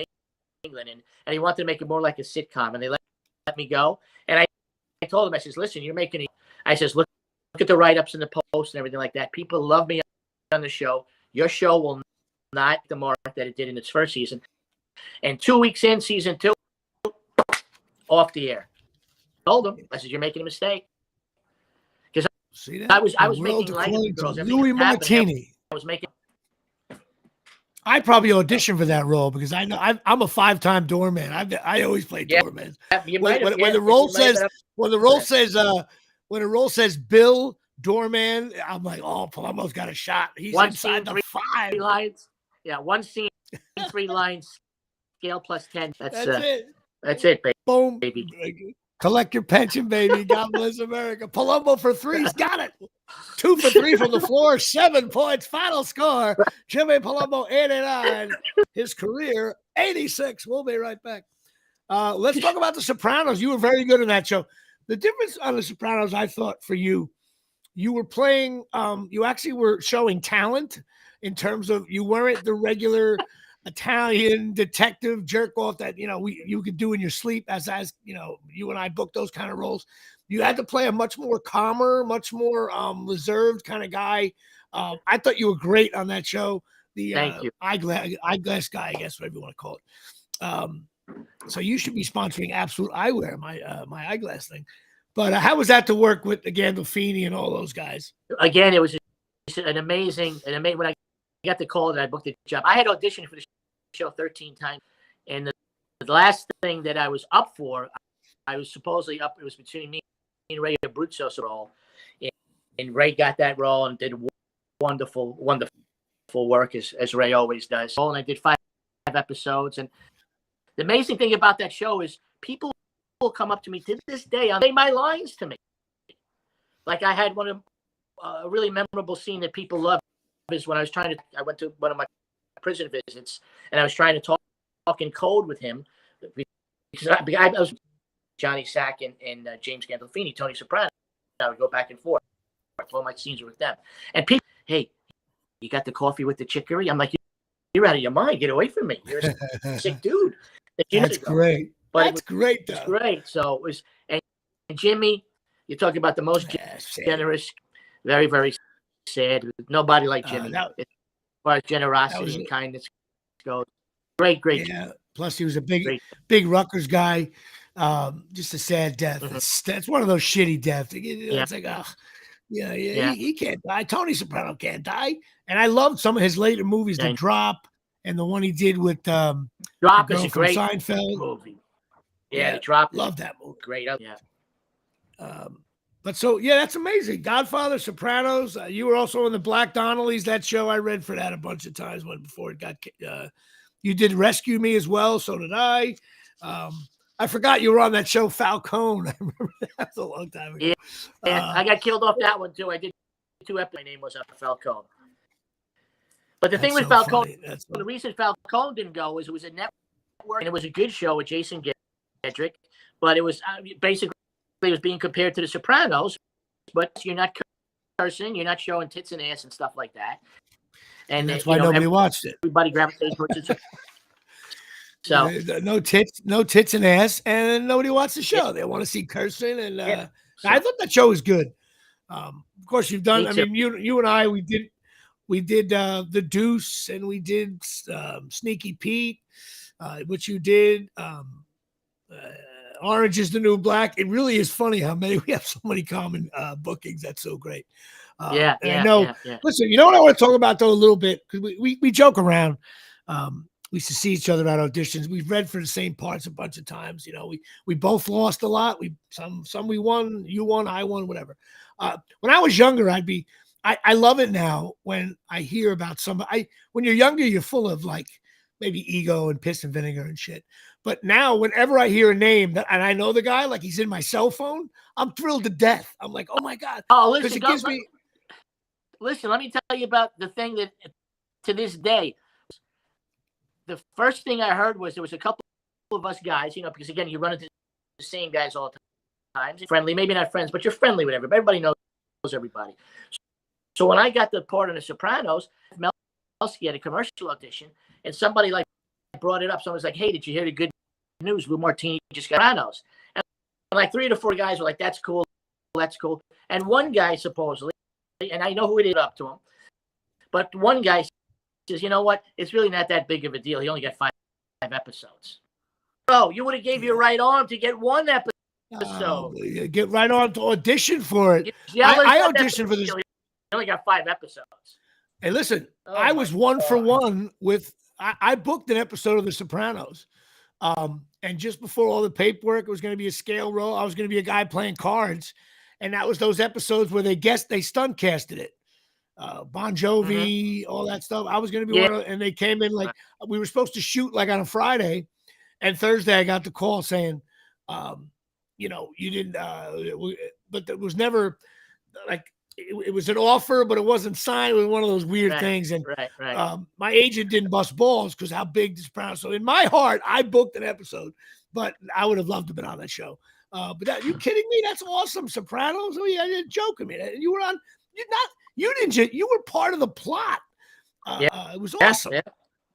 England, and he wanted to make it more like a sitcom, and they let me go. And I told him, I says, listen, you're making it. I says, look at the write-ups in the post and everything like that. People love me on the show. Your show will not hit the mark that it did in its first season. And 2 weeks in, season 2, off the air. Told him, I said, you're making a mistake. Because I was making light of the girls. Louis Martini. I was making. I probably auditioned for that role because I know I'm a 5-time doorman. I always play doorman. When the role says Bill Doorman, I'm like, oh, Palumbo's got a shot. He's one inside scene, the 5 lines. Yeah, one scene, 3 lines, scale plus 10. That's it. That's it, baby. Boom. Collect your pension, baby. God bless America. Palumbo for 3's got it. 2 for 3 from the floor, 7 points. Final score. Jimmy Palumbo 89. His career 86. We'll be right back. Let's talk about The Sopranos. You were very good in that show. The difference on The Sopranos, I thought, for you, you were playing. You actually were showing talent in terms of you weren't the regular Italian detective jerk off that you could do in your sleep as you and I booked those kind of roles. You had to play a much more calmer, much more reserved kind of guy. I thought you were great on that show. Thank you. Eyeglass guy, I guess, whatever you want to call it. So you should be sponsoring Absolute Eyewear, my eyeglass thing. But how was that to work with Gandolfini and all those guys? Again, it was an amazing. When I got the call that I booked the job, I had auditioned for the show 13 times, and the last thing that I was up for, I was supposedly up. It was between me and Ray Abruzzo's role, and Ray got that role and did wonderful work as Ray always does. And I did 5 episodes, and the amazing thing about that show is people will come up to me to this day and say my lines to me. Like I had a really memorable scene that people love is when I went to one of my prison visits and I was trying to talk in code with him because I was Johnny Sack and James Gandolfini, Tony Soprano. I would go back and forth. All my scenes were with them. And people, hey, you got the coffee with the chicory? I'm like, you're out of your mind. Get away from me. You're a sick dude. That's great. But that's great, though. It's great. So it was, and Jimmy, you're talking about the most generous, very, very sad. Nobody like Jimmy as far as generosity and kindness goes. Great. Yeah. Plus, he was a big Rutgers guy. Just a sad death. Mm-hmm. It's one of those shitty deaths. It's like, he can't die. Tony Soprano can't die. And I loved some of his later movies, The Drop, and the one he did with Drop is a great Seinfeld movie. Yeah, The Drop. Love that movie. Great. Yeah. But so, that's amazing. Godfather, Sopranos. You were also in the Black Donnellys, that show. I read for that a bunch of times before it got. You did Rescue Me as well. So did I. I forgot you were on that show, Falcone. I remember that was a long time ago. Yeah, I got killed off that one too. I did 2 episodes. My name was Falcone. But the thing with Falcone, the reason Falcone didn't go was it was a network and it was a good show with Jason Gedrick, but it was basically it was being compared to The Sopranos, but you're not cursing, you're not showing tits and ass and stuff like that. And that's why nobody watched it. Everybody gravitated towards it. So no tits and ass, and nobody watched the show. They want to see cursing, and I thought that show was good. Of course, you've done. I mean, you and I, we did The Deuce, and we did Sneaky Pete, which you did. Orange is the New Black. It really is funny how we have so many common bookings. That's so great. I know. Yeah. Listen, you know what I want to talk about though a little bit, because we joke around. We used to see each other at auditions. We've read for the same parts a bunch of times. We both lost a lot. Some we won, you won, I won, whatever. When I was younger, I love it now when I hear about somebody. When you're younger, you're full of like maybe ego and piss and vinegar and shit. But now, whenever I hear a name and I know the guy, like he's in my cell phone, I'm thrilled to death. I'm like, oh my God. Oh, listen, listen, let me tell you about the thing that to this day, the first thing I heard was there was a couple of us guys, because again, you run into the same guys all the time. Friendly, maybe not friends, but you're friendly with everybody. Everybody knows everybody. So when I got the part in The Sopranos, Mel had a commercial audition, and somebody like brought it up. Someone was like, "Hey, did you hear the good news? Lou Martini just got Sopranos." And like 3 to 4 guys were like, "That's cool, that's cool." And one guy supposedly, and I know who it is up to him, but one guy says, "You know what? It's really not that big of a deal. He only got 5 episodes." Bro, you would have gave your right arm to get 1 episode. Get right on to audition for it. Yeah, I auditioned for this. He only got 5 episodes. Hey, listen, Oh I was 1 for God. 1 with. I booked an episode of The Sopranos, and just before all the paperwork, it was going to be a scale role. I was going to be a guy playing cards, and that was those episodes where they stunt casted it. Bon Jovi, all that stuff. I was going to be one of, and they came in like we were supposed to shoot like on a Friday, and Thursday I got the call saying, you know, you didn't, but it was never like it was an offer, but it wasn't signed. It was one of those weird things, and my agent didn't bust balls because how big this Sopranos. So in my heart, I booked an episode, but I would have loved to have been on that show. But that, you kidding me? That's awesome, Sopranos. I mean, I didn't joke. I mean, you were on. You didn't. You were part of the plot. It was awesome. Yeah,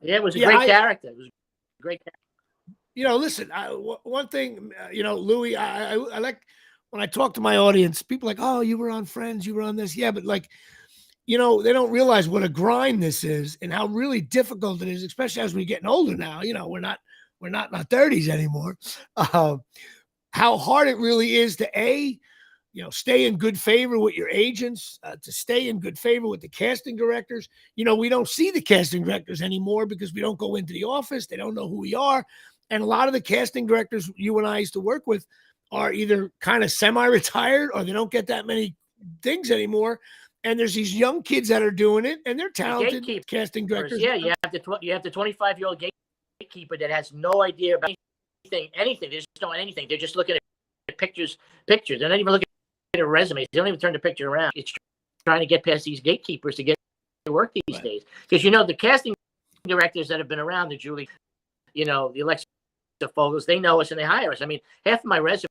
it was a great character. It was a great character. You know, listen. One thing, you know, Louis, I like when I talk to my audience. People are like, oh, you were on Friends, you were on this, yeah, but like, you know, they don't realize what a grind this is and how really difficult it is, especially as we're getting older now. You know, we're not in our 30s anymore. How hard it really is to you know, stay in good favor with your agents, to stay in good favor with the casting directors. You know, we don't see the casting directors anymore because we don't go into the office. They don't know who we are. And a lot of the casting directors you and I used to work with are either kind of semi-retired or they don't get that many things anymore. And there's these young kids that are doing it, and they're talented casting directors. Yeah, you have the 25-year-old gatekeeper that has no idea about anything. They just don't know anything. They're just looking at pictures. They're not even looking at resumes. They don't even turn the picture around. It's trying to get past these gatekeepers to get to work these days. Because, you know, the casting directors that have been around, the Julie, you know, the Alexa Fogels, they know us and they hire us. I mean, half of my resume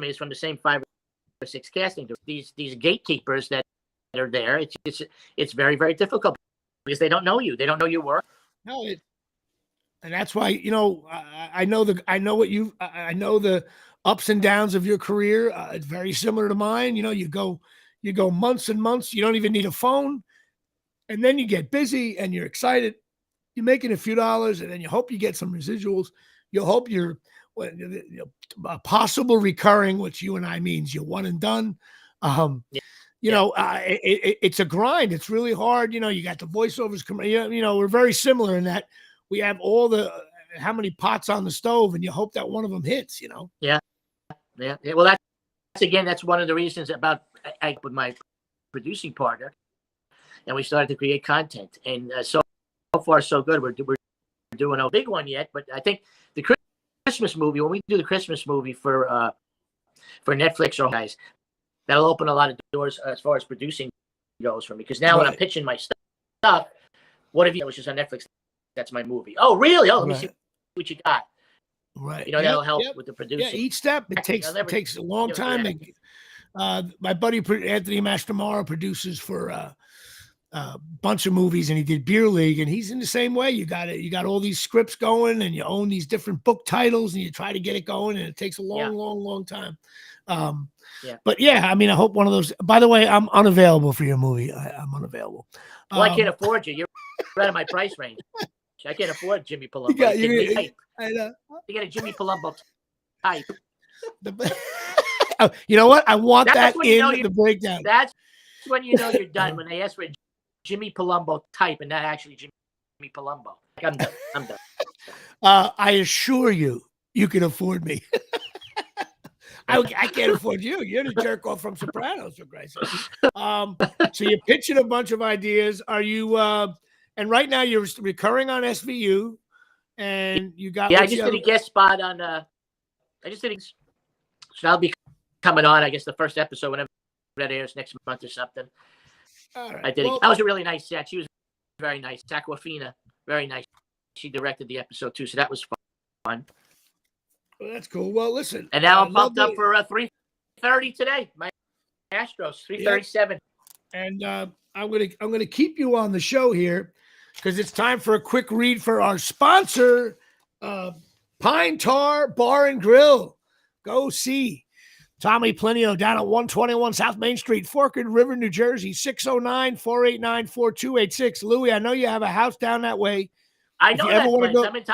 is from the same 5 or 6 casting directors. These gatekeepers that are there, it's very, very difficult because they don't know you. They don't know your work. No, and that's why, you know, I know the ups and downs of your career. It's very similar to mine. You know, you go months and months. You don't even need a phone, and then you get busy and you're excited. You're making a few dollars, and then you hope you get some residuals. You hope you're possible recurring, which you and I means you're one and done. You know, it's a grind. It's really hard. You know, you got the voiceovers. You know, we're very similar in that we have all the how many pots on the stove, and you hope that one of them hits. You know. Yeah. Well, that's one of the reasons about I with my producing partner, and we started to create content, and so far so good. We're doing a big one yet, but I think the Christmas movie, when we do the Christmas movie for Netflix or guys, that'll open a lot of doors as far as producing goes for me. Because now when I'm pitching my stuff, what have you? Which is on Netflix. That's my movie. Oh, really? Oh, let me see what you got. Right. You know, that'll help with the producing. Yeah, each step it takes a long time. My buddy Anthony Mastromarro produces for a bunch of movies, and he did Beer League, and he's in the same way. You got all these scripts going, and you own these different book titles, and you try to get it going, and it takes a long time. But yeah, I mean, I hope one of those. By the way, I'm unavailable for your movie. I'm unavailable. Well, I can't afford you. You're out of my price range. I can't afford Jimmy Palumbo. You got a Jimmy Palumbo type. You know what? I want that in the breakdown. That's when you know you're done. When they ask for a Jimmy Palumbo type and not actually Jimmy Palumbo. I'm done. I assure you, you can afford me. I can't afford you. You're the jerk off from Sopranos, for Christ's sake. So you're pitching a bunch of ideas. Are you? And right now you're recurring on SVU, and you got. Yeah, I just did a guest spot on. I just did. So I'll be coming on. I guess the first episode whenever that airs next month or something. All right. I did. That was a really nice set. She was very nice. Aquafina, very nice. She directed the episode too, so that was fun. Well, that's cool. Well, listen. And now I'm pumped up for 3:30 today. My Astros 3:37. And I'm gonna keep you on the show here because it's time for a quick read for our sponsor, Pine Tar Bar and Grill. Go see. Tommy Plinio down at 121 South Main Street, Forked River, New Jersey, 609-489-4286. Louis, I know you have a house down that way. I If know you ever that want to place. go, I'm in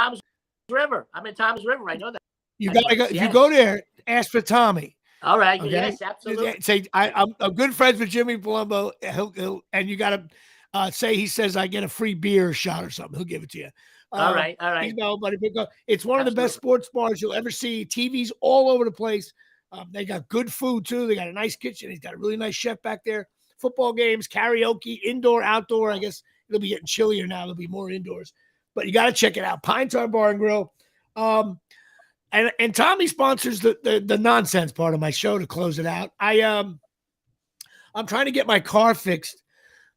Tom's River. I know that. you got to go. If you go there, ask for Tommy. All right. Okay? Yes, absolutely. Say I'm good friends with Jimmy Palumbo. And you got to say he says I get a free beer shot or something. He'll give it to you. All right. You know, but it's one of the best sports bars you'll ever see. TVs all over the place. They got good food too. They got a nice kitchen. He's got a really nice chef back there. Football games, karaoke, indoor, outdoor. I guess it'll be getting chillier now. There'll be more indoors, but you got to check it out. Pine Tar Bar and Grill. And Tommy sponsors the nonsense part of my show to close it out. I'm trying to get my car fixed.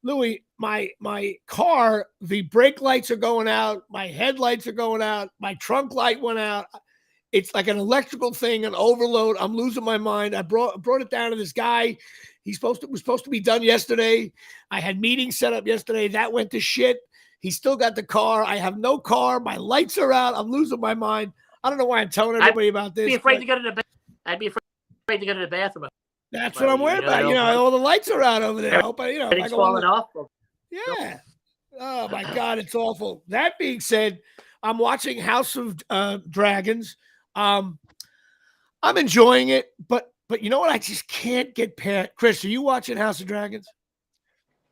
Louis, my car, the brake lights are going out, my headlights are going out, my trunk light went out. It's like an electrical thing, an overload. I'm losing my mind. I brought it down to this guy. Was supposed to be done yesterday. I had meetings set up yesterday. That went to shit. He still got the car. I have no car. My lights are out. I'm losing my mind. I don't know why I'm telling everybody about this. I'd be afraid to go to the bathroom. I'd be afraid to go to the bathroom. That's what I'm worried about. You know, all the lights are out over there. I hope it's falling off. Yeah. Oh my God, it's awful. That being said, I'm watching House of Dragons. I'm enjoying it, but you know what? I just can't get past. Chris, are you watching House of Dragons?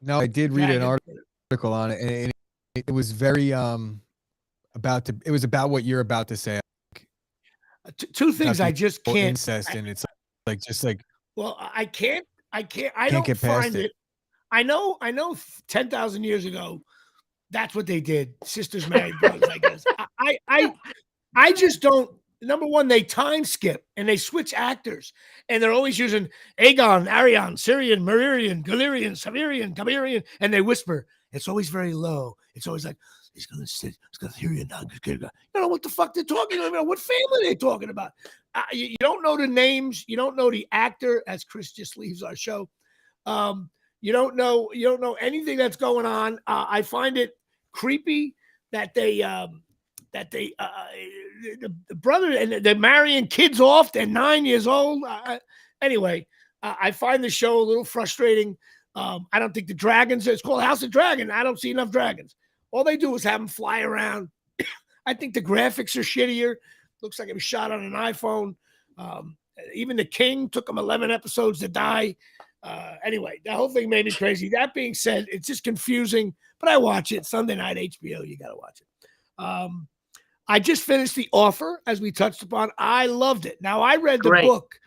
No, I did read an article on it, and it was very it was about what you're about to say. Two things I just can't. Incest, and it's just like. Well, I can't. I don't get find it. I know 10,000 years ago, that's what they did. Sisters married brothers, I guess. I just don't. Number one, they time skip and they switch actors, and they're always using Aegon, Arion, Syrian, Meryrian, Galerian, Severian, Caberian, and they whisper. It's always very low. It's always like he's gonna sit. He's gonna hear you now. You don't know what the fuck they're talking about. What family they're talking about. You don't know the names. You don't know the actor. As Chris just leaves our show. You don't know anything that's going on. I find it creepy that the brother and they're marrying kids off. They're 9 years old. Anyway, I find the show a little frustrating. I don't think the dragons. It's called House of Dragon. I don't see enough dragons. All they do is have them fly around. I think the graphics are shittier. Looks like it was shot on an iPhone. Even the king took him 11 episodes to die. Anyway, the whole thing made me crazy. That being said, it's just confusing, but I watch it. Sunday night, HBO, you got to watch it. I just finished The Offer, as we touched upon. I loved it. Now, I read the book.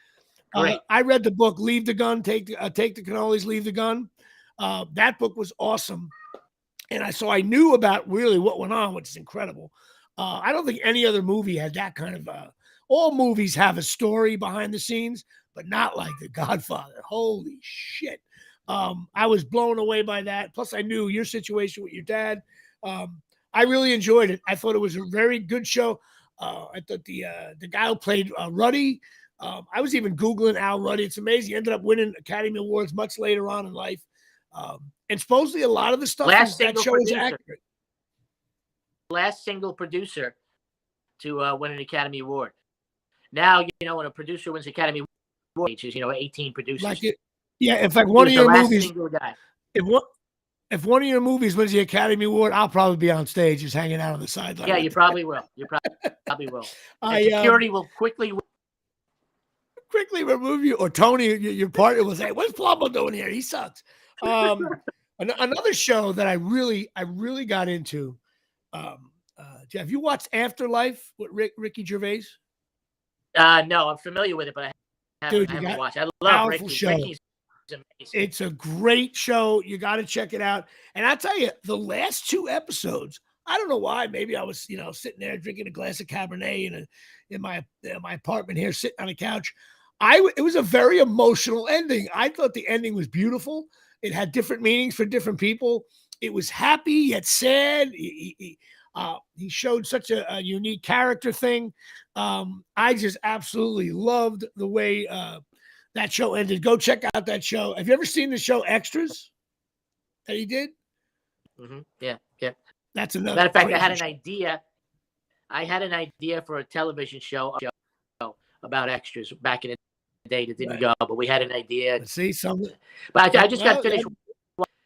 I read the book, Leave the Gun, Take the Cannolis, Leave the Gun. That book was awesome. And so I knew about really what went on, which is incredible. I don't think any other movie had that kind of all movies have a story behind the scenes, but not like The Godfather. Holy shit. I was blown away by that. Plus, I knew your situation with your dad. I really enjoyed it. I thought it was a very good show. I thought the guy who played Ruddy, I was even Googling Al Ruddy. It's amazing. He ended up winning Academy Awards much later on in life. And supposedly a lot of the stuff that show is accurate. Last single producer to win an Academy Award. Now, when a producer wins Academy Award, which is 18 producers. In fact, one of your movies. If one of your movies wins the Academy Award, I'll probably be on stage just hanging out on the sideline. Yeah, you probably will. You probably will. Security will quickly remove you. Or Tony, your partner, will say, "What's Palumbo doing here? He sucks." Another show that I really got into. Have you watched Afterlife with Ricky Gervais? No, I'm familiar with it, but I haven't watched. I love Ricky. Show. Ricky's amazing. It's a great show. You got to check it out. And I'll tell you, the last 2 episodes, I don't know why. Maybe I was, sitting there drinking a glass of Cabernet in my apartment here, sitting on a couch. It was a very emotional ending. I thought the ending was beautiful. It had different meanings for different people. It was happy yet sad. He showed such a unique character thing. I just absolutely loved the way that show ended. Go check out that show. Have you ever seen the show Extras that he did? Mm-hmm. Yeah. That's another. Matter of fact, I had an idea. I had an idea for a television show about extras back in the day that didn't Right. go, but we had an idea. Let's see some. But I just got Well, finished.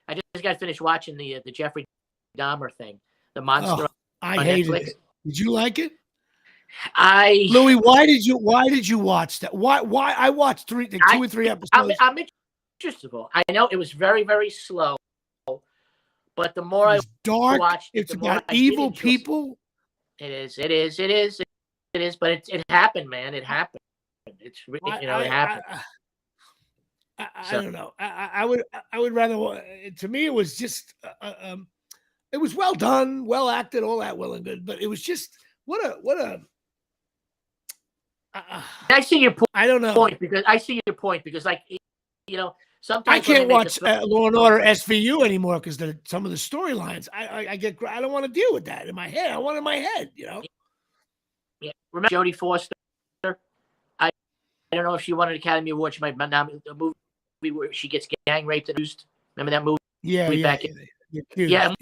I just got finished watching the Jeffrey Dahmer thing, the monster I on hated Netflix. it. Did you like it? I Louis, why did you watch that? Why I watched two or three episodes. I'm interested. I know it was very, very slow, but the more I It's dark. watched it, It's the more about I did evil enjoy people. It is. But it happened, man. It happened. It happened. I don't know. I would rather. To me, it was just. It was well done, well acted, all that well and good. But it was just what a. I see your point. I don't know. Because like sometimes I can't watch Law and Order SVU anymore because some of the storylines. I don't want to deal with that in my head. I want it in my head. Yeah. Remember Jodie Foster? I don't know if she won an Academy Award. She might nominate the movie where she gets gang raped and abused. Remember that movie? Yeah. The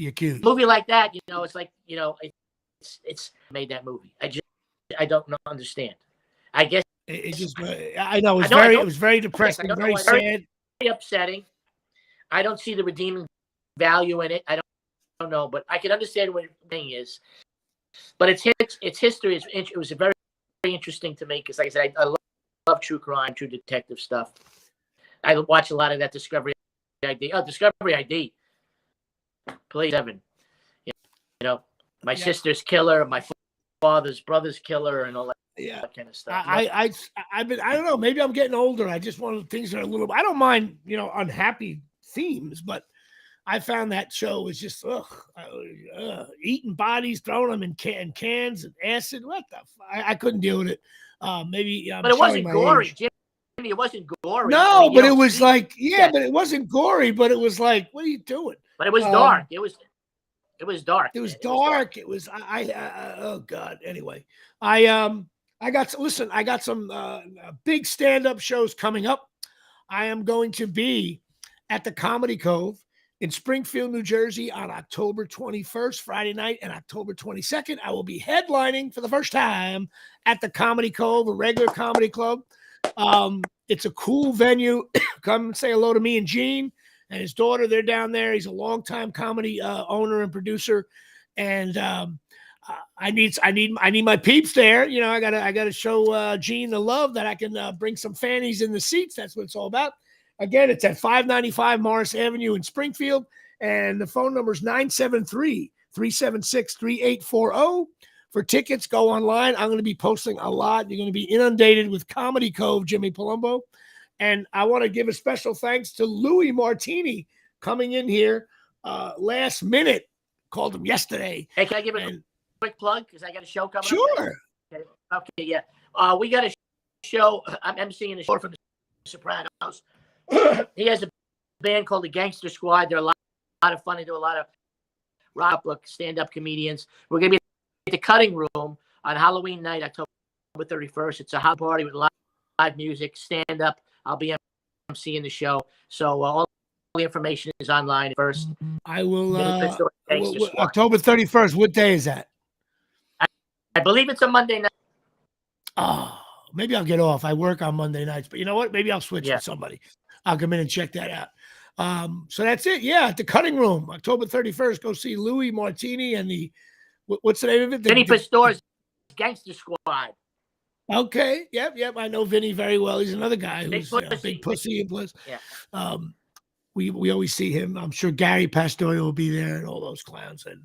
Accused. Movie like that, it's like, it's made that movie. I don't understand. I guess it just. I know it was very depressing, very sad, very upsetting. I don't see the redeeming value in it. I don't know, but I can understand what the thing is. But its history it was very, very interesting to me because, like I said, I love true crime, true detective stuff. I watch a lot of that Discovery ID. Oh, Discovery ID. Police 7. My sister's killer, my father's brother's killer, and all that kind of stuff. I don't know. Maybe I'm getting older. I just want things that are a little. I don't mind, unhappy themes, but I found that show was just eating bodies, throwing them in cans and acid. What the? I couldn't deal with it. Maybe, but it wasn't gory, Jimmy. It wasn't gory. No, but it was like, but it wasn't gory. But it was like, what are you doing? But it was dark. It was dark. It was dark. It was oh God. Anyway, I got some big stand-up shows coming up. I am going to be at the Comedy Cove in Springfield, New Jersey on October 21st, Friday night, and October 22nd. I will be headlining for the first time at the Comedy Cove, a regular comedy club. It's a cool venue. Come and say hello to me and Gene and his daughter. They're down there. He's a longtime comedy owner and producer. And I need my peeps there. I gotta show Gene the love that I can bring some fannies in the seats. That's what it's all about. Again, it's at 595 Morris Avenue in Springfield. And the phone number is 973-376-3840. For tickets, go online. I'm going to be posting a lot. You're going to be inundated with Comedy Cove, Jimmy Palumbo. And I want to give a special thanks to Louis Martini coming in here last minute. Called him yesterday. Hey, can I give a quick plug? Because I got a show coming up. Sure. Okay, yeah. We got a show. I'm emceeing a show from the Sopranos. He has a band called the Gangster Squad. They're a lot of fun. They do a lot of rock, stand-up comedians. We're going to be at the Cutting Room on Halloween night, October 31st. It's a hot party with live music, stand-up. I'll be emceeing the show. So all the information is online first. I will. October 31st. What day is that? I believe it's a Monday night. Oh, maybe I'll get off. I work on Monday nights, but you know what? Maybe I'll switch with somebody. I'll come in and check that out. So that's it. Yeah, at the Cutting Room, October 31st. Go see Louis Martini and what's the name of it? Vinny Pastore's Gangster Squad. Okay. Yep. I know Vinny very well. He's another guy who's a big pussy and plus. Yeah. We always see him. I'm sure Gary Pastore will be there and all those clowns. And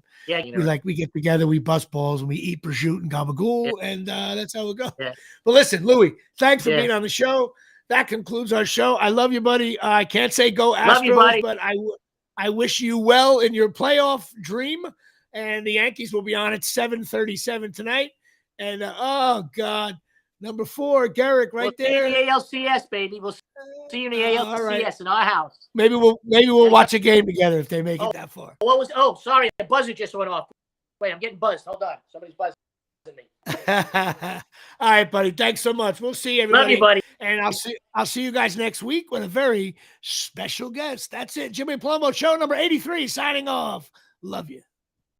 we get together, we bust balls and we eat prosciutto and gabagool, and that's how it goes. Yeah. But listen, Louis, thanks for being on the show. That concludes our show. I love you, buddy. I can't say go Astros, but I wish you well in your playoff dream. And the Yankees will be on at 7:37 tonight. And oh God, number 4, Garrick, right there. See you in the ALCS, baby. We'll see you in the ALCS in our house. Maybe we'll watch a game together if they make it that far. Sorry, the buzzer just went off. Wait, I'm getting buzzed. Hold on, somebody's buzzing me. All right, buddy. Thanks so much. We'll see everybody. Love you, buddy. And I'll see you guys next week with a very special guest. That's it. Jimmy Palumbo, show number 83, signing off. Love you.